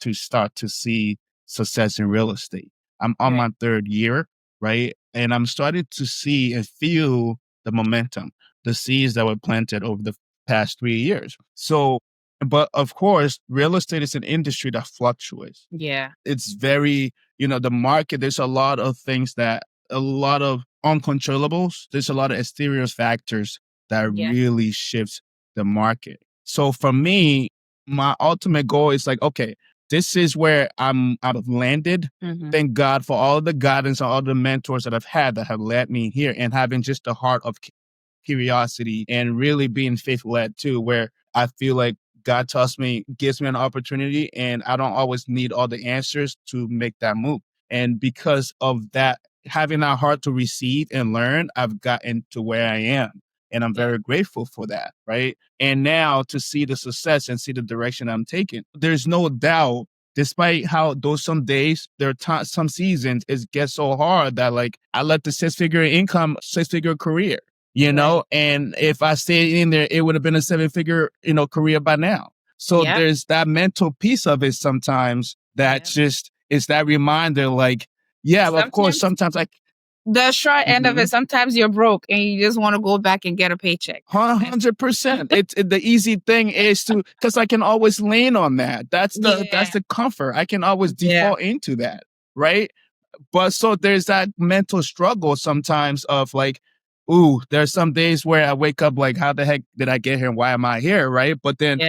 to start to see success in real estate. I'm on my third year, right? And I'm starting to see and feel the momentum, the seeds that were planted over the past 3 years. So, but of course, real estate is an industry that fluctuates. Yeah. It's very, the market, there's a lot of things a lot of uncontrollables. There's a lot of exterior factors that really shifts the market. So for me, my ultimate goal is like, okay, this is where I've landed. Thank God for all the guidance and all the mentors that I've had that have led me here, and having just the heart of curiosity and really being faith led too, where I feel like God gives me an opportunity, and I don't always need all the answers to make that move. And because of that, having that heart to receive and learn, I've gotten to where I am. And I'm very grateful for that. Right. And now to see the success and see the direction I'm taking, there's no doubt, despite how those some days, there are some seasons, it gets so hard that like I left the six-figure career, and if I stayed in there, it would have been a 7-figure, career by now. So there's that mental piece of it sometimes that just is that reminder, like, of course, sometimes like the short end of it, sometimes you're broke and you just want to go back and get a paycheck. 100%. The easy thing is because I can always lean on that. That's the comfort. I can always default into that, right? But so there's that mental struggle sometimes of like, ooh, there's some days where I wake up like, how the heck did I get here and why am I here, right? But then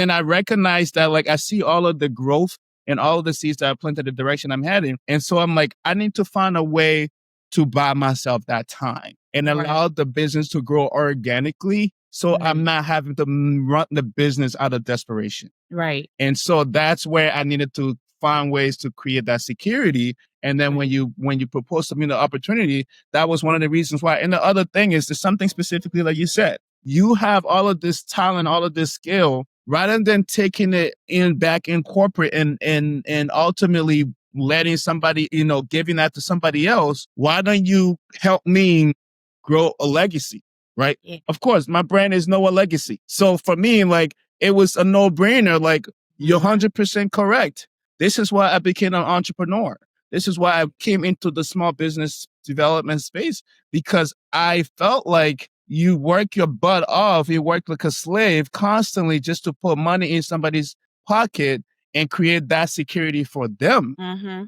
I recognize that like I see all of the growth and all of the seeds that I planted the direction I'm heading. And so I'm like, I need to find a way to buy myself that time and allow the business to grow organically. So I'm not having to run the business out of desperation. Right. And so that's where I needed to find ways to create that security. And then when you propose to me the opportunity, that was one of the reasons why. And the other thing is, there's something specifically like you said, you have all of this talent, all of this skill, rather than taking it back in corporate and ultimately letting somebody, giving that to somebody else. Why don't you help me grow a legacy? Right. Yeah. Of course, my brand is Noah Legacy. So for me, like, it was a no-brainer. Like, you're 100% correct. This is why I became an entrepreneur. This is why I came into the small business development space, because I felt like you work your butt off. You work like a slave constantly just to put money in somebody's pocket and create that security for them.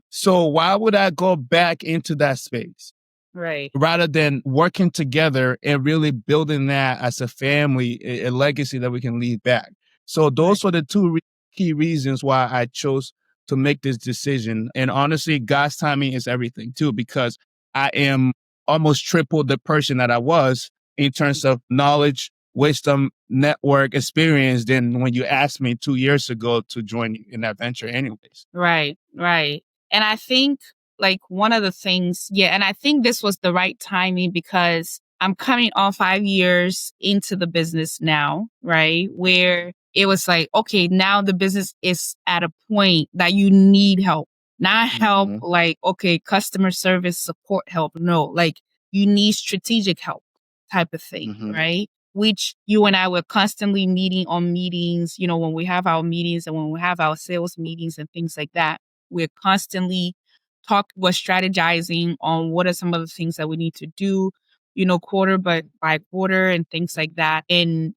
So why would I go back into that space? Right. Rather than working together and really building that as a family, a legacy that we can leave back. So those were the two key reasons why I chose to make this decision. And honestly, God's timing is everything too, because I am almost triple the person that I was in terms of knowledge, wisdom, network, experience than when you asked me 2 years ago to join you in that venture anyways. Right. Right. And I think like one of the things, and I think this was the right timing because I'm coming on 5 years into the business now, right? Where it was like, okay, now the business is at a point that you need help, not help like, okay, customer service support help. No, like you need strategic help type of thing, right? which you and I were constantly meeting on meetings, when we have our meetings and when we have our sales meetings and things like that, we're constantly we're strategizing on what are some of the things that we need to do, quarter by quarter and things like that. And,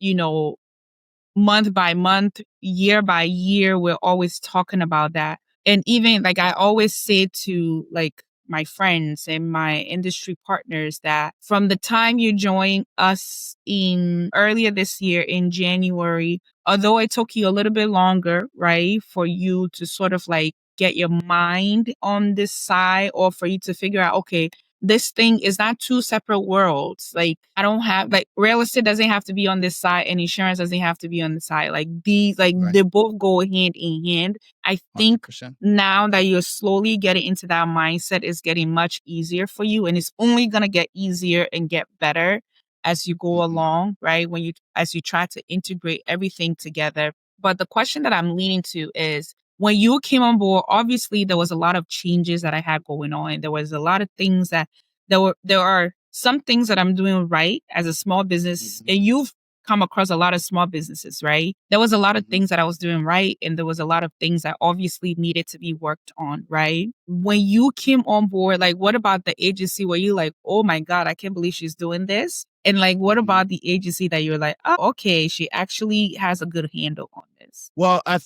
month by month, year by year, we're always talking about that. And even like I always say to like my friends and my industry partners that from the time you joined us in earlier this year in January, although it took you a little bit longer, right, for you to sort of like get your mind on this side or for you to figure out, okay, this thing is not two separate worlds. Like I don't have like real estate doesn't have to be on this side and insurance doesn't have to be on the side. Like these, like Right. they both go hand in hand. I think 100%. now that you're slowly getting into that mindset, it's getting much easier for you, and it's only gonna get easier and get better as you go Mhm. along, right? As you try to integrate everything together. But the question that I'm leaning to is when you came on board, obviously there was a lot of changes that I had going on. There was a lot of things that there are some things that I'm doing right as a small business, Mhm. and you've come across a lot of small businesses, right? There was a lot of Mhm. things that I was doing right, and there was a lot of things that obviously needed to be worked on, right? When you came on board, like what about the agency where you like, oh my God, I can't believe she's doing this? And like, what Mhm. about the agency that you're like, oh, okay, she actually has a good handle on this? Well, I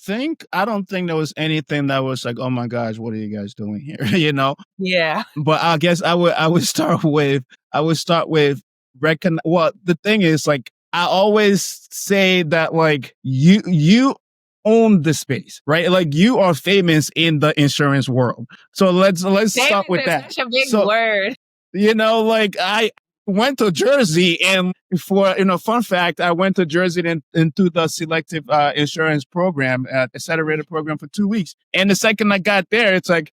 don't think there was anything that was like, "Oh my gosh, what are you guys doing here?" Yeah. But I guess I would start with well, the thing is, like, I always say that, like, you own the space, right? Like, you are famous in the insurance world. So let's start Famous with is that. such a big So, word. like, I went to Jersey, and for, fun fact, I went to Jersey and into the selective insurance program, accelerated program for 2 weeks. And the second I got there, it's like,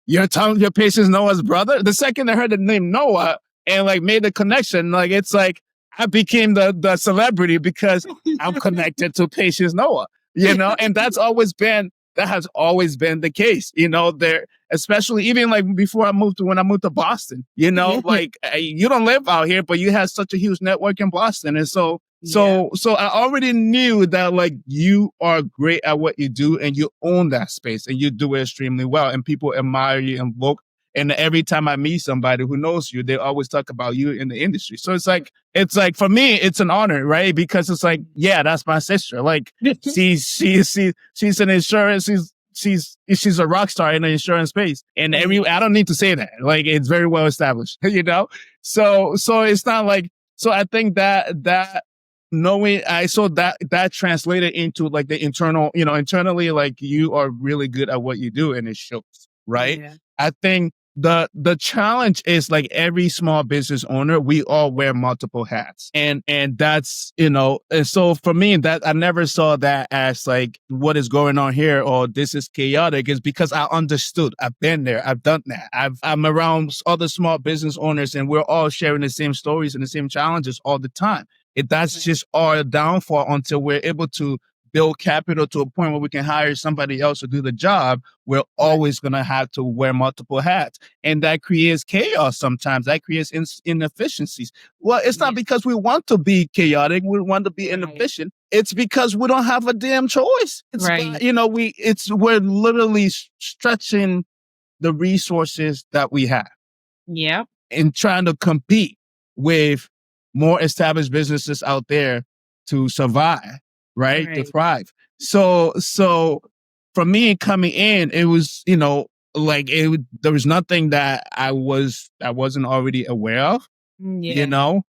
you're telling your patients Noah's brother? The second I heard the name Noah and like made the connection, like it's like I became the celebrity because I'm connected to patients Noah, and that has always been the case, there, especially even like before when I moved to Boston, Yeah. like you don't live out here, but you have such a huge network in Boston. And so Yeah. so I already knew that like you are great at what you do and you own that space and you do it extremely well and people admire you and look. And every time I meet somebody who knows you, they always talk about you in the industry. So it's like for me, it's an honor, right? Because it's like, yeah, that's my sister. Like she's an insurance, she's a rock star in the insurance space. And I don't need to say that. Like it's very well established, So it's not like, so I think that knowing, I saw that translated into like the internally, like you are really good at what you do and it shows, right? Yeah. I think the challenge is like every small business owner, we all wear multiple hats. And that's, and so for me, that I never saw that as like what is going on here or this is chaotic, is because I understood. I've been there. I've done that. I'm around other small business owners and we're all sharing the same stories and the same challenges all the time. That's just our downfall until we're able to build capital to a point where we can hire somebody else to do the job. We're always going to have to wear multiple hats. And that creates chaos sometimes. That creates inefficiencies. Well, it's not because we want to be chaotic. We want to be inefficient. It's because we don't have a damn choice. It's, Right. we're literally stretching the resources that we have Yep. and trying to compete with more established businesses out there to survive, right? To Right. thrive. So for me coming in, it was, like there was nothing that I wasn't already aware of, you Yeah. know?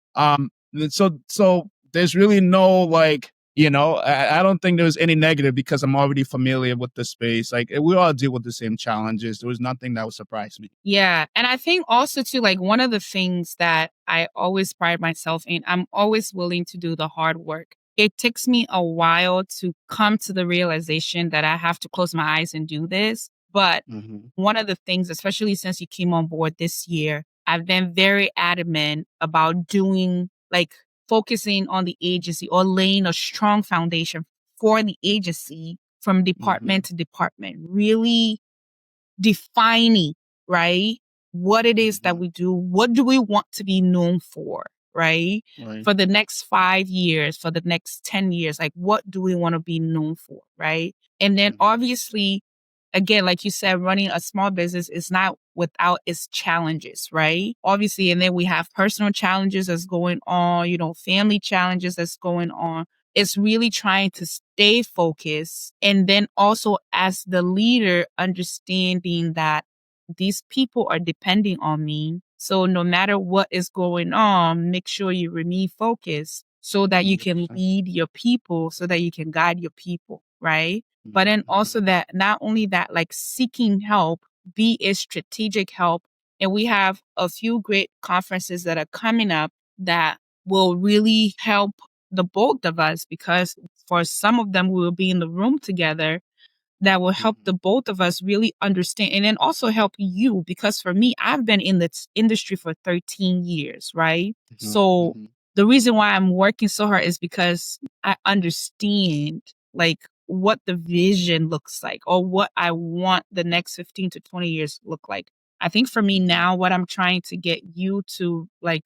So there's really no like, I don't think there was any negative because I'm already familiar with the space. Like we all deal with the same challenges. There was nothing that would surprise me. Yeah. And I think also too, like one of the things that I always pride myself in, I'm always willing to do the hard work. It takes me a while to come to the realization that I have to close my eyes and do this. But Mhm. one of the things, especially since you came on board this year, I've been very adamant about doing like focusing on the agency or laying a strong foundation for the agency from department Mhm. to department, really defining, right? What it is that Mhm. we do. What do we want to be known for? right? Right. For the next 5 years, for the next 10 years, like what do we want to be known for, right? And then Mhm. obviously, again, like you said, running a small business is not without its challenges, right? Obviously, and then we have personal challenges that's going on, family challenges that's going on. It's really trying to stay focused. And then also, as the leader, understanding that these people are depending on me. So no matter what is going on, make sure you remain focused so that you can 100%. lead your people, so that you can guide your people, right? But Mhm. then Mhm. also that not only that, like seeking help, be a strategic help. And we have a few great conferences that are coming up that will really help the both of us, because for some of them we will be in the room together, that will help Mhm. the both of us really understand, and then also help you, because for me, I've been in this industry for 13 years, right? Mhm. So Mhm. the reason why I'm working so hard is because I understand like what the vision looks like, or what I want the next 15 to 20 years to look like. I think for me Mhm. now, what I'm trying to get you to like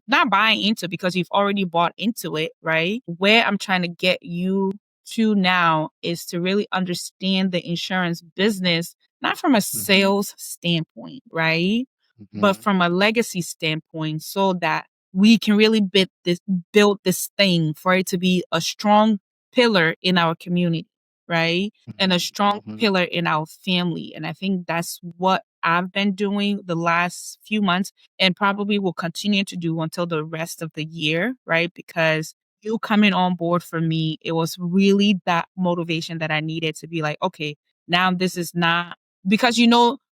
not buy into, because you've already bought into it, right? Where I'm trying to get you to now is to really understand the insurance business, not from a Mhm. sales standpoint, right? But Mhm. from a legacy standpoint, so that we can really build this thing for it to be a strong pillar in our community, right? And a Mhm. strong Mhm. pillar in our family. And I think that's what I've been doing the last few months, and probably will continue to do until the rest of the year, right? Because you coming on board for me, it was really that motivation that I needed to be like, okay, now this is not, because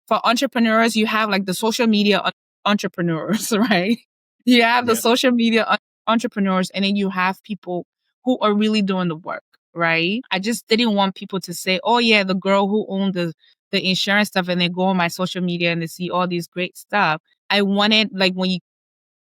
for entrepreneurs, you have like the social media entrepreneurs, right? You have the Yeah. social media entrepreneurs, and then you have people who are really doing the work, right? I just didn't want people to say, oh yeah, the girl who owned the insurance stuff, and they go on my social media and they see all these great stuff. I wanted, like, when you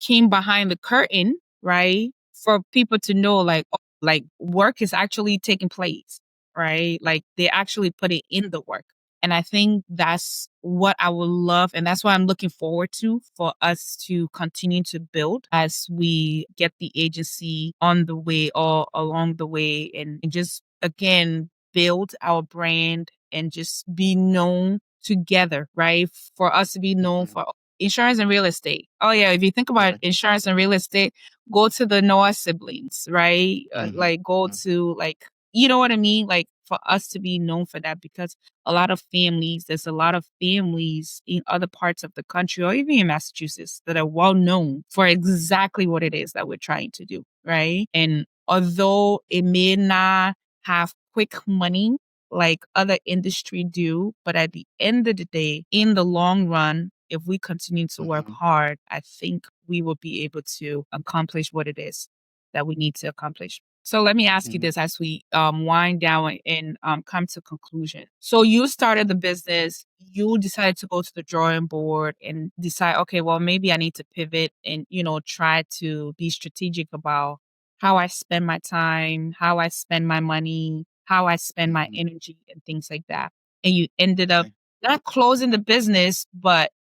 came behind the curtain, right? For people to know, like, like work is actually taking place, right? Like they actually put it in the work. And I think that's what I would love. And that's what I'm looking forward to, for us to continue to build as we get the agency on the way, or along the way, and just again, build our brand and just be known together, right? For us to be known Mhm. for insurance and real estate. Oh yeah, if you think about Right. insurance and real estate, go to the Noah siblings, right? Mhm. Like go Mhm. to, like, you know what I mean? Like for us to be known for that, because there's a lot of families in other parts of the country, or even in Massachusetts, that are well known for exactly what it is that we're trying to do, right? And although it may not have quick money like other industry do, but at the end of the day, in the long run, if we continue to work Mhm. hard, I think we will be able to accomplish what it is that we need to accomplish. So let me ask you Mhm. this as we wind down and come to conclusion. So you started the business, you decided to go to the drawing board and decide, okay, well, maybe I need to pivot and, try to be strategic about how I spend my time, how I spend my money, how I spend my Mhm. energy, and things like that. And you ended up Right. not closing the business, but,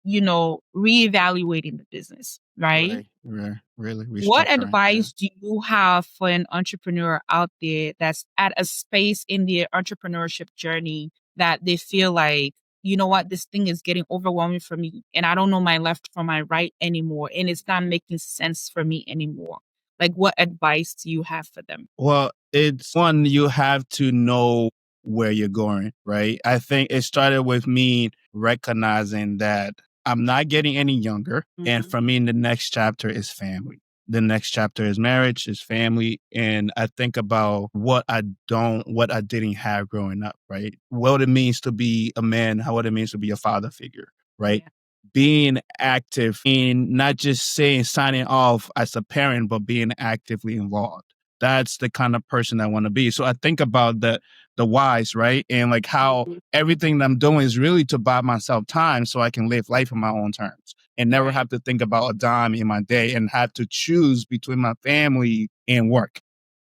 reevaluating the business, right? Right. Right. Really What restructuring. Yeah. advice do you have for an entrepreneur out there that's at a space in their entrepreneurship journey that they feel like, you know what, this thing is getting overwhelming for me, and I don't know my left from my right anymore, and it's not making sense for me anymore? Like, what advice do you have for them? Well, it's one, you have to know where you're going, right? I think it started with me recognizing that I'm not getting any younger. And Mhm. for me, the next chapter is family. The next chapter is marriage, is family. And I think about what I didn't have growing up, right? What it means to be a man, how what it means to be a father figure, right? Yeah. Being active in not just saying signing off as a parent, but being actively involved. That's the kind of person I want to be. So I think about the whys, right? And like how Mhm. everything that I'm doing is really to buy myself time so I can live life on my own terms and never Right. have to think about a dime in my day and have to choose between my family and work.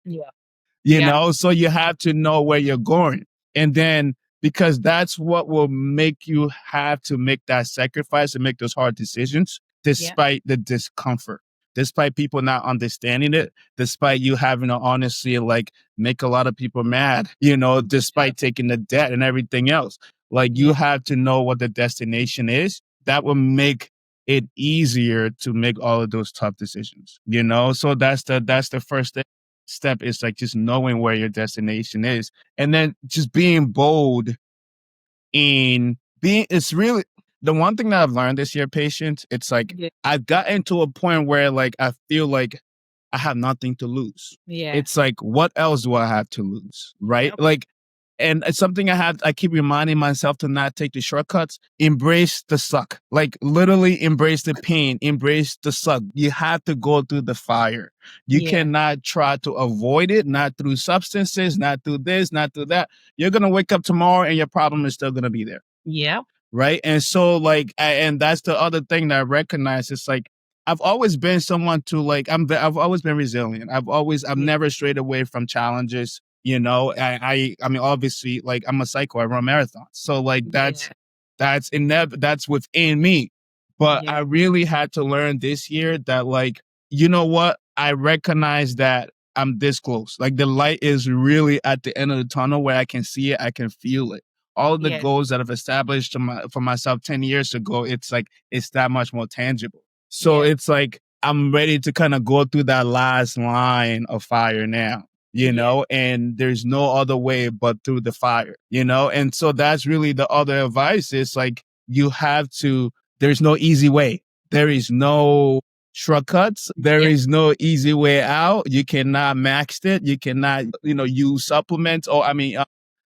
Yeah. You Yeah. know, so you have to know where you're going. And then because that's what will make you have to make that sacrifice and make those hard decisions Yeah. despite the discomfort. despite people not understanding it, despite you having to honestly like make a lot of people mad, despite taking the debt and everything else. Like Yeah. you have to know what the destination is. That will make it easier to make all of those tough decisions, So that's the first step is like just knowing where your destination is. And then just being bold in being, it's really the one thing that I've learned this year, patience. It's like Yeah. I've gotten to a point where like I feel like I have nothing to lose. Yeah. It's like, what else do I have to lose? Right? Yep. Like, and it's something I keep reminding myself to not take the shortcuts. Embrace the suck. Like literally embrace the pain, embrace the suck. You have to go through the fire. You Yeah. cannot try to avoid it, not through substances, not through this, not through that. You're going to wake up tomorrow and your problem is still going to be there. Yep. Right. And so like, and that's the other thing that I recognize. It's like, I've always been someone to like, I've always been resilient. I've Yeah. never strayed away from challenges. I mean, obviously like I'm a psycho, I run marathons. So like, Yeah. that's within me. But I Yeah. really had to learn this year that like, you know what? I recognize that I'm this close. Like the light is really at the end of the tunnel where I can see it. I can feel it. All of the Yeah. goals that I've established for myself 10 years ago, it's like, it's that much more tangible. So Yeah. it's like, I'm ready to kind of go through that last line of fire now, Yeah. and there's no other way but through the fire, and so that's really the other advice is like, there's no easy way. There is no shortcuts. There Yeah. is no easy way out. You cannot max it. You cannot, use supplements or,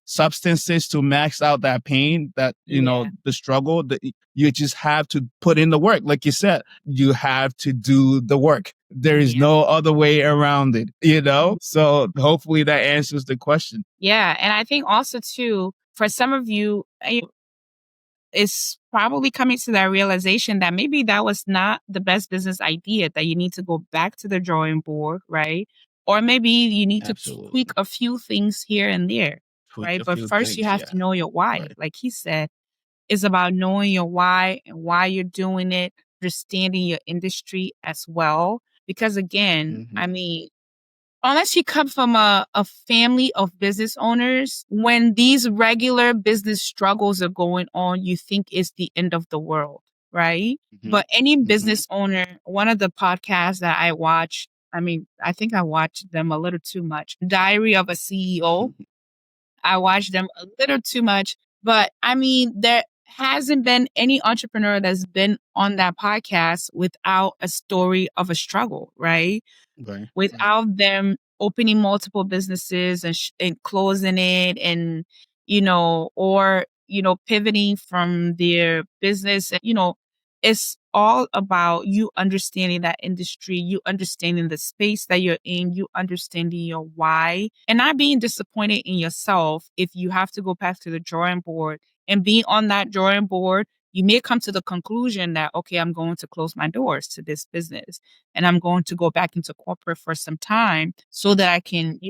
substances to max out that pain, that, Yeah. the struggle. That you just have to put in the work. Like you said, you have to do the work. There is Yeah. no other way around it. So hopefully that answers the question. Yeah. And I think also too, for some of you, it's probably coming to that realization that maybe that was not the best business idea, that you need to go back to the drawing board, right? Or maybe you need to tweak Absolutely. a few things here and there, Tweak right? a But few first you things. have Yeah. to know your why. Right. Like he said, it's about knowing your why and why you're doing it, understanding your industry as well. Because again, Mm-hmm. I mean, unless you come from a family of business owners, when these regular business struggles are going on, you think it's the end of the world, right? Mm-hmm. But any Mm-hmm. business owner, one of the podcasts that I watch, I mean, I think I watched them a little too much. Diary of a CEO. I watched them a little too much. But I mean, there hasn't been any entrepreneur that's been on that podcast without a story of a struggle, right? Right. Right. Without them opening multiple businesses and closing it, and or pivoting from their business, it's all about you understanding that industry, you understanding the space that you're in, you understanding your why, and not being disappointed in yourself if you have to go back to the drawing board. And being on that drawing board, you may come to the conclusion that, okay, I'm going to close my doors to this business and I'm going to go back into corporate for some time so that I can,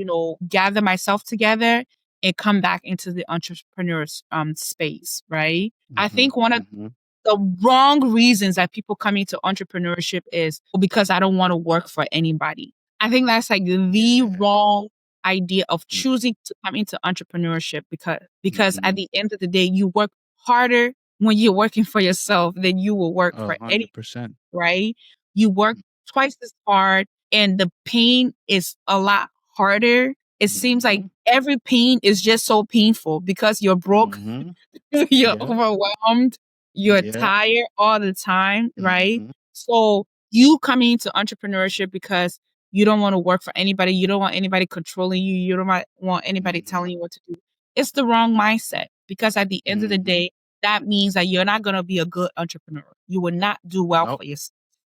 gather myself together and come back into the entrepreneurs space, right? I Mm-hmm. think one of Mm-hmm. the wrong reasons that people come into entrepreneurship is because I don't want to work for anybody. I think that's like the Yeah. wrong idea of choosing to come into entrepreneurship, because at Mm-hmm. the end of the day, you work harder when you're working for yourself than you will work for any, 100%. right? You work twice as hard and the pain is a lot harder. It seems like Mm-hmm. every pain is just so painful because you're broke, Mm-hmm. you're Yeah. overwhelmed, you're Yeah. tired all the time, right? Mm-hmm. So you coming into entrepreneurship because you don't want to work for anybody, you don't want anybody controlling you, you don't want anybody Mm-hmm. telling you what to do. It's the wrong mindset, because at the end of the Mm-hmm. day, that means that you're not going to be a good entrepreneur. You will not do well Nope. for yourself,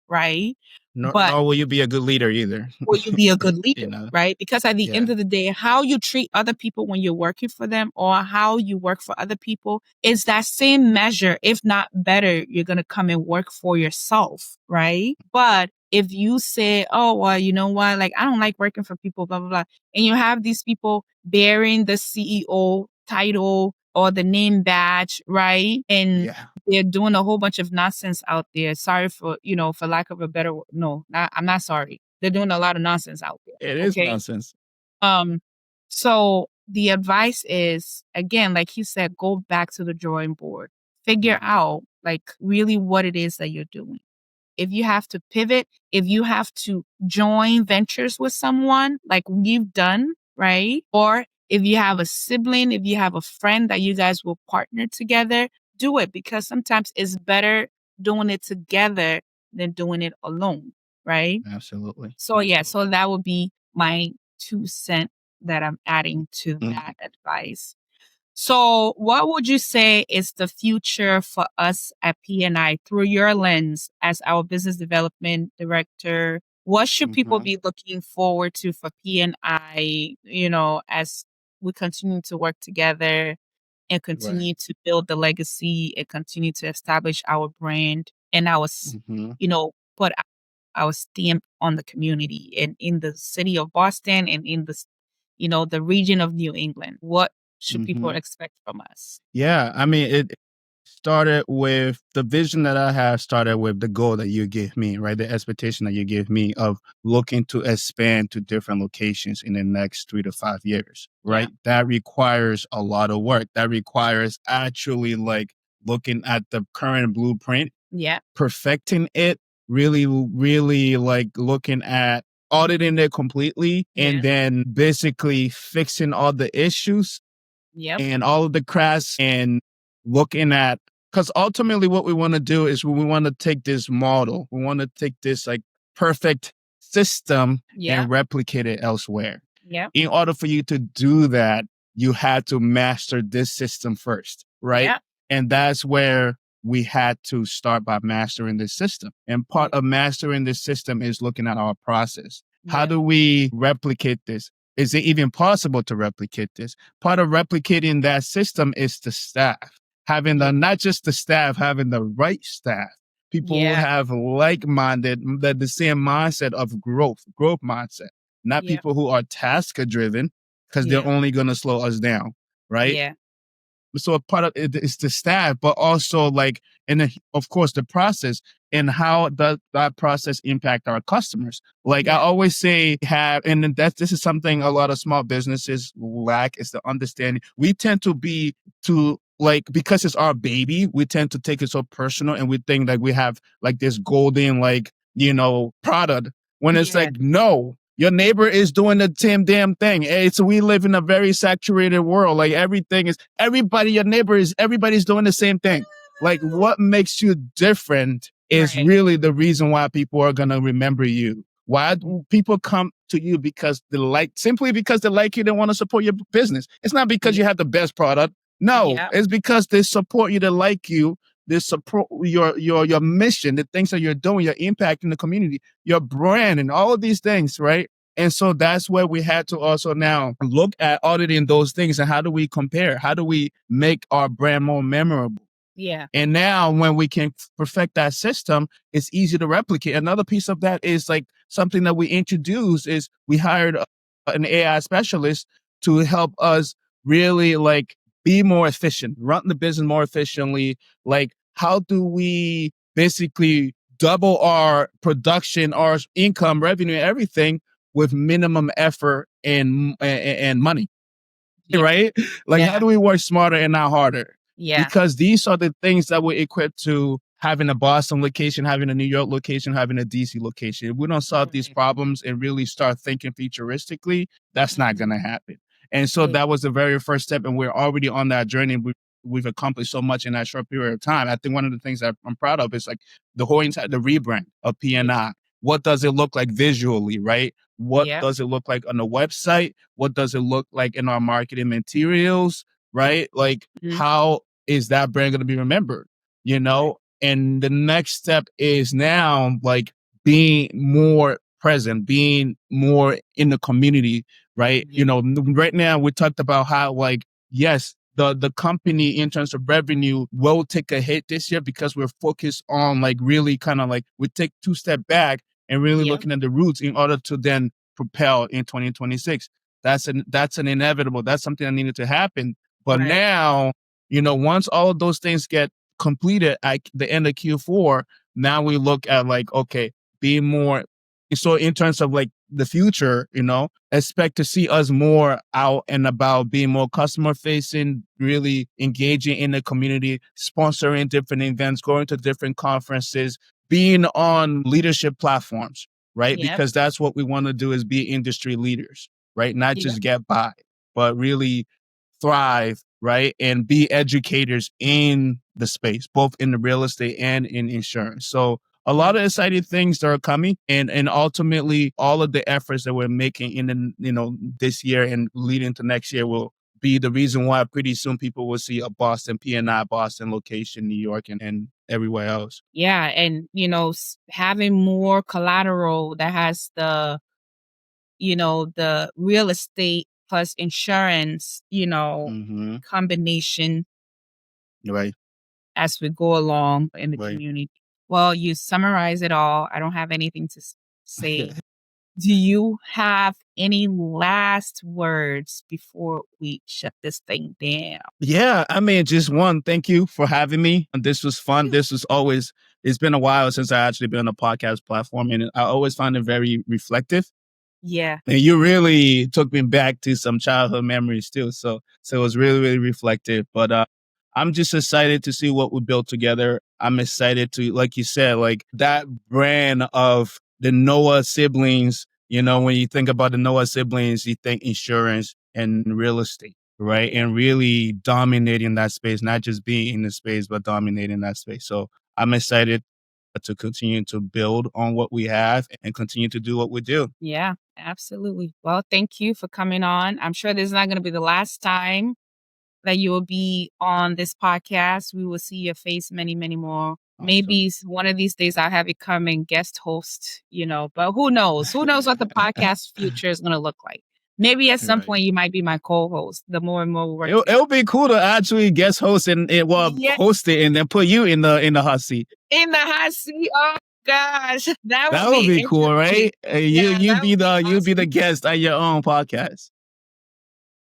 right? Nor, But nor will you be a good leader either. will you be a good you leader, know? right? Because at the Yeah. end of the day, how you treat other people when you're working for them or how you work for other people is that same measure, if not better, you're going to come and work for yourself, right? But if you say, oh, well, you know what, like, I don't like working for people, blah, blah, blah, and you have these people bearing the CEO title or the name badge, right? And Yeah. they're doing a whole bunch of nonsense out there. Sorry for, for lack of a better word. No, I'm not sorry. They're doing a lot of nonsense out there. It is Okay. nonsense. Um, so the advice is, again, like you said, go back to the drawing board, figure Mhm. out like really what it is that you're doing. If you have to pivot, if you have to join ventures with someone like we've done, right? Or if you have a sibling, if you have a friend that you guys will partner together, do it, because sometimes it's better doing it together than doing it alone, right? Absolutely. So yeah, so that would be my 2 cents that I'm adding to Mhm. that advice. So, what would you say is the future for us at P&I through your lens as our business development director? What should people Mhm. be looking forward to for P&I, as we continue to work together and Right. continue to build the legacy and continue to establish our brand and our, Mhm. put our stamp on the community and in the city of Boston and in the region of New England? What should people Mhm. expect from us? Yeah, I mean, it started with the vision that I have, started with the goal that you give me, right? The expectation that you give me of looking to expand to different locations in the next 3 to 5 years, Yeah. right? That requires a lot of work. That requires actually like looking at the current blueprint, Yeah. perfecting it, really, really like looking at auditing it completely, and Yeah. then basically fixing all the issues Yep. and all of the crafts and looking at, because ultimately what we want to do is we want to take this model, we want to take this like perfect system Yeah. and replicate it elsewhere. Yep. In order for you to do that, you had to master this system first, right? Yep. And that's where we had to start by mastering this system. And part Yeah. of mastering this system is looking at our process. How Yeah. do we replicate this? Is it even possible to replicate this? Part of replicating that system is the staff. Having Yeah. not just the staff, having the right staff. People who Yeah. have like-minded, the same mindset of growth mindset, not Yeah. people who are task driven, because they're Yeah. only going to slow us down, right? Yeah. So a part of it is the staff, but also like, and then, of course, the process and how does that process impact our customers. Like I Yeah. always say, and then this is something a lot of small businesses lack, is the understanding. We tend to be to like, because it's our baby, we tend to take it so personal, and we think like we have like this golden like product, when it's Yeah. like, no, your neighbor is doing the same damn thing. It's, we live in a very saturated world. Like everybody's doing the same thing. Like what makes you different is Right. really the reason why people are going to remember you. Why do people come to you? Because simply because they like you, they want to support your business. It's not because Yeah. you have the best product. No, Yeah. it's because they support you, they like you, they support your mission, the things that you're doing, your impact in the community, your brand, and all of these things, right? And so that's where we had to also now look at auditing those things and how do we compare? How do we make our brand more memorable? Yeah. And now when we can perfect that system, it's easy to replicate. Another piece of that is like something that we introduced is we hired an AI specialist to help us really like be more efficient, run the business more efficiently. Like how do we basically double our production, our income, revenue, everything with minimum effort and money? Yeah. Right? Like, how Yeah. do we work smarter and not harder? Yeah. Because these are the things that we're equipped to having a Boston location, having a New York location, having a DC location. If we don't solve these Right. problems and really start thinking futuristically, that's not going Mhm. to happen. And so Yeah. that was the very first step. And we're already on that journey. We've accomplished so much in that short period of time. I think one of the things that I'm proud of is like the rebrand of Yeah. PNI. What does it look like visually, right? What Yeah. does it look like on the website? What does it look like in our marketing materials, right? Like, Mhm. how is that brand going to be remembered? Right. And the next step is now like being more present, being more in the community, right? Yeah. Right now we talked about how like, yes, the company in terms of revenue will take a hit this year because we're focused on like really kind of like we take 2 steps back and really Yeah. looking at the roots in order to then propel in 2026. That's an inevitable. That's something that needed to happen. But Right. now Once all of those things get completed at the end of Q4, now we look at like, okay, being more. So in terms of like the future, expect to see us more out and about, being more customer facing, really engaging in the community, sponsoring different events, going to different conferences, being on leadership platforms, right? Yep. Because that's what we want to do, is be industry leaders, right? Not Yep. just get by, but really thrive, right? And be educators in the space, both in the real estate and in insurance. So a lot Yep. of exciting things that are coming, and ultimately all of the efforts that we're making in this year and leading to next year will be the reason why pretty soon people will see a Boston P&I, Boston location, New York, and everywhere else. Yeah. And, having more collateral that has the real estate plus insurance, Mm-hmm. combination Right. as we go along in the Right. community. Well, you summarize it all. I don't have anything to say. Do you have any last words before we shut this thing down? Yeah, I mean, just one, thank you for having me. This was fun. This was always, it's been a while since I actually been on a podcast platform, and I always find it very reflective. Yeah. And you really took me back to some childhood memories too. So it was really, really reflective. But I'm just excited to see what we built together. I'm excited to, like you said, like that brand of the Noah siblings. When you think about the Noah siblings, you think insurance and real estate, right? And really dominating that space, not just being in the space, but dominating that space. So I'm excited to continue to build on what we have and continue to do what we do. Yeah, absolutely. Well, thank you for coming on. I'm sure this is not going to be the last time that you will be on this podcast. We will see your face many, many more. Awesome. Maybe one of these days I'll have you come and guest host, but who knows? Who knows what the podcast future is going to look like? Maybe at some Right. point you might be my co-host. The more and more we work It together. would be cool to actually guest host and Yeah, host it and then put you in the hot seat. in the hot seat. Oh gosh, that would That would be be cool, interesting. right? You Yeah, you that be would be the awesome. guest at your own podcast.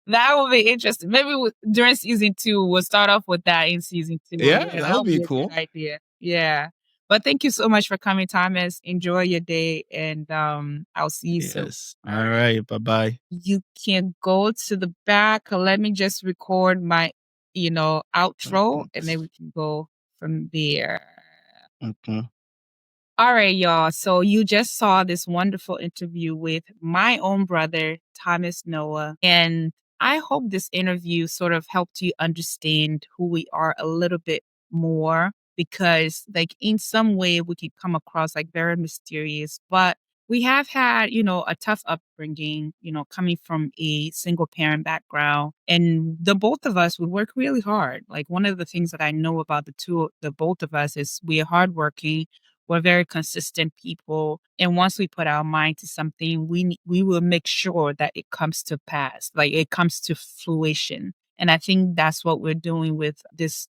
That would be interesting. Maybe during season 2, we'll start off with that in season 2. Yeah, Yeah, that that would would be be a good cool. idea. Yeah. But thank you so much for coming, Thomas. Enjoy your day, and I'll see you soon. Yes. All right. Bye bye. You can go to the back. Let me just record my, outro, and then we can go from there. Okay. All right, y'all. So you just saw this wonderful interview with my own brother, Thomas Noah. And I hope this interview sort of helped you understand who we are a little bit more, because, like, in some way we can come across like very mysterious, but we have had, a tough upbringing, coming from a single parent background. And the both of us would work really hard. Like, one of the things that I know about the both of us is we are hardworking. We're very consistent people, and once we put our mind to something, we will make sure that it comes to pass, like it comes to fruition. And I think that's what we're doing with this,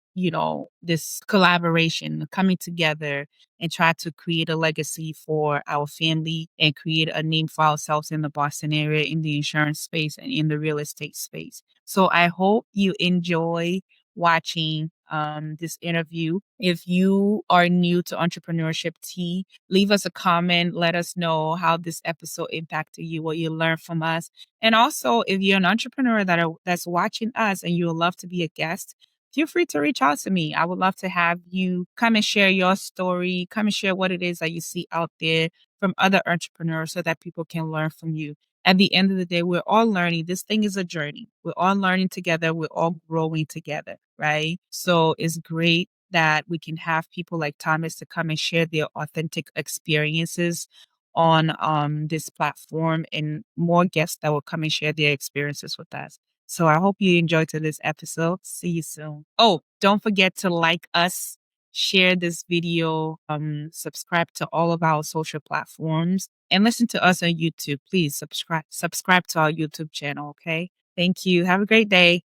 this collaboration, coming together and try to create a legacy for our family and create a name for ourselves in the Boston area, in the insurance space, and in the real estate space. So I hope you enjoy watching this interview. If you are new to Entrepreneurship Tea, leave us a comment. Let us know how this episode impacted you, what you learned from us. And also, if you're an entrepreneur that's watching us and you would love to be a guest, feel free to reach out to me. I would love to have you come and share your story, come and share what it is that you see out there from other entrepreneurs so that people can learn from you. At the end of the day, we're all learning. This thing is a journey. We're all learning together. We're all growing together, right? So it's great that we can have people like Thomas to come and share their authentic experiences on this platform, and more guests that will come and share their experiences with us. So I hope you enjoyed today's episode. See you soon. Oh, don't forget to like us, share this video, subscribe to all of our social platforms, and listen to us on YouTube. Please subscribe to our YouTube channel, okay? Thank you. Have a great day.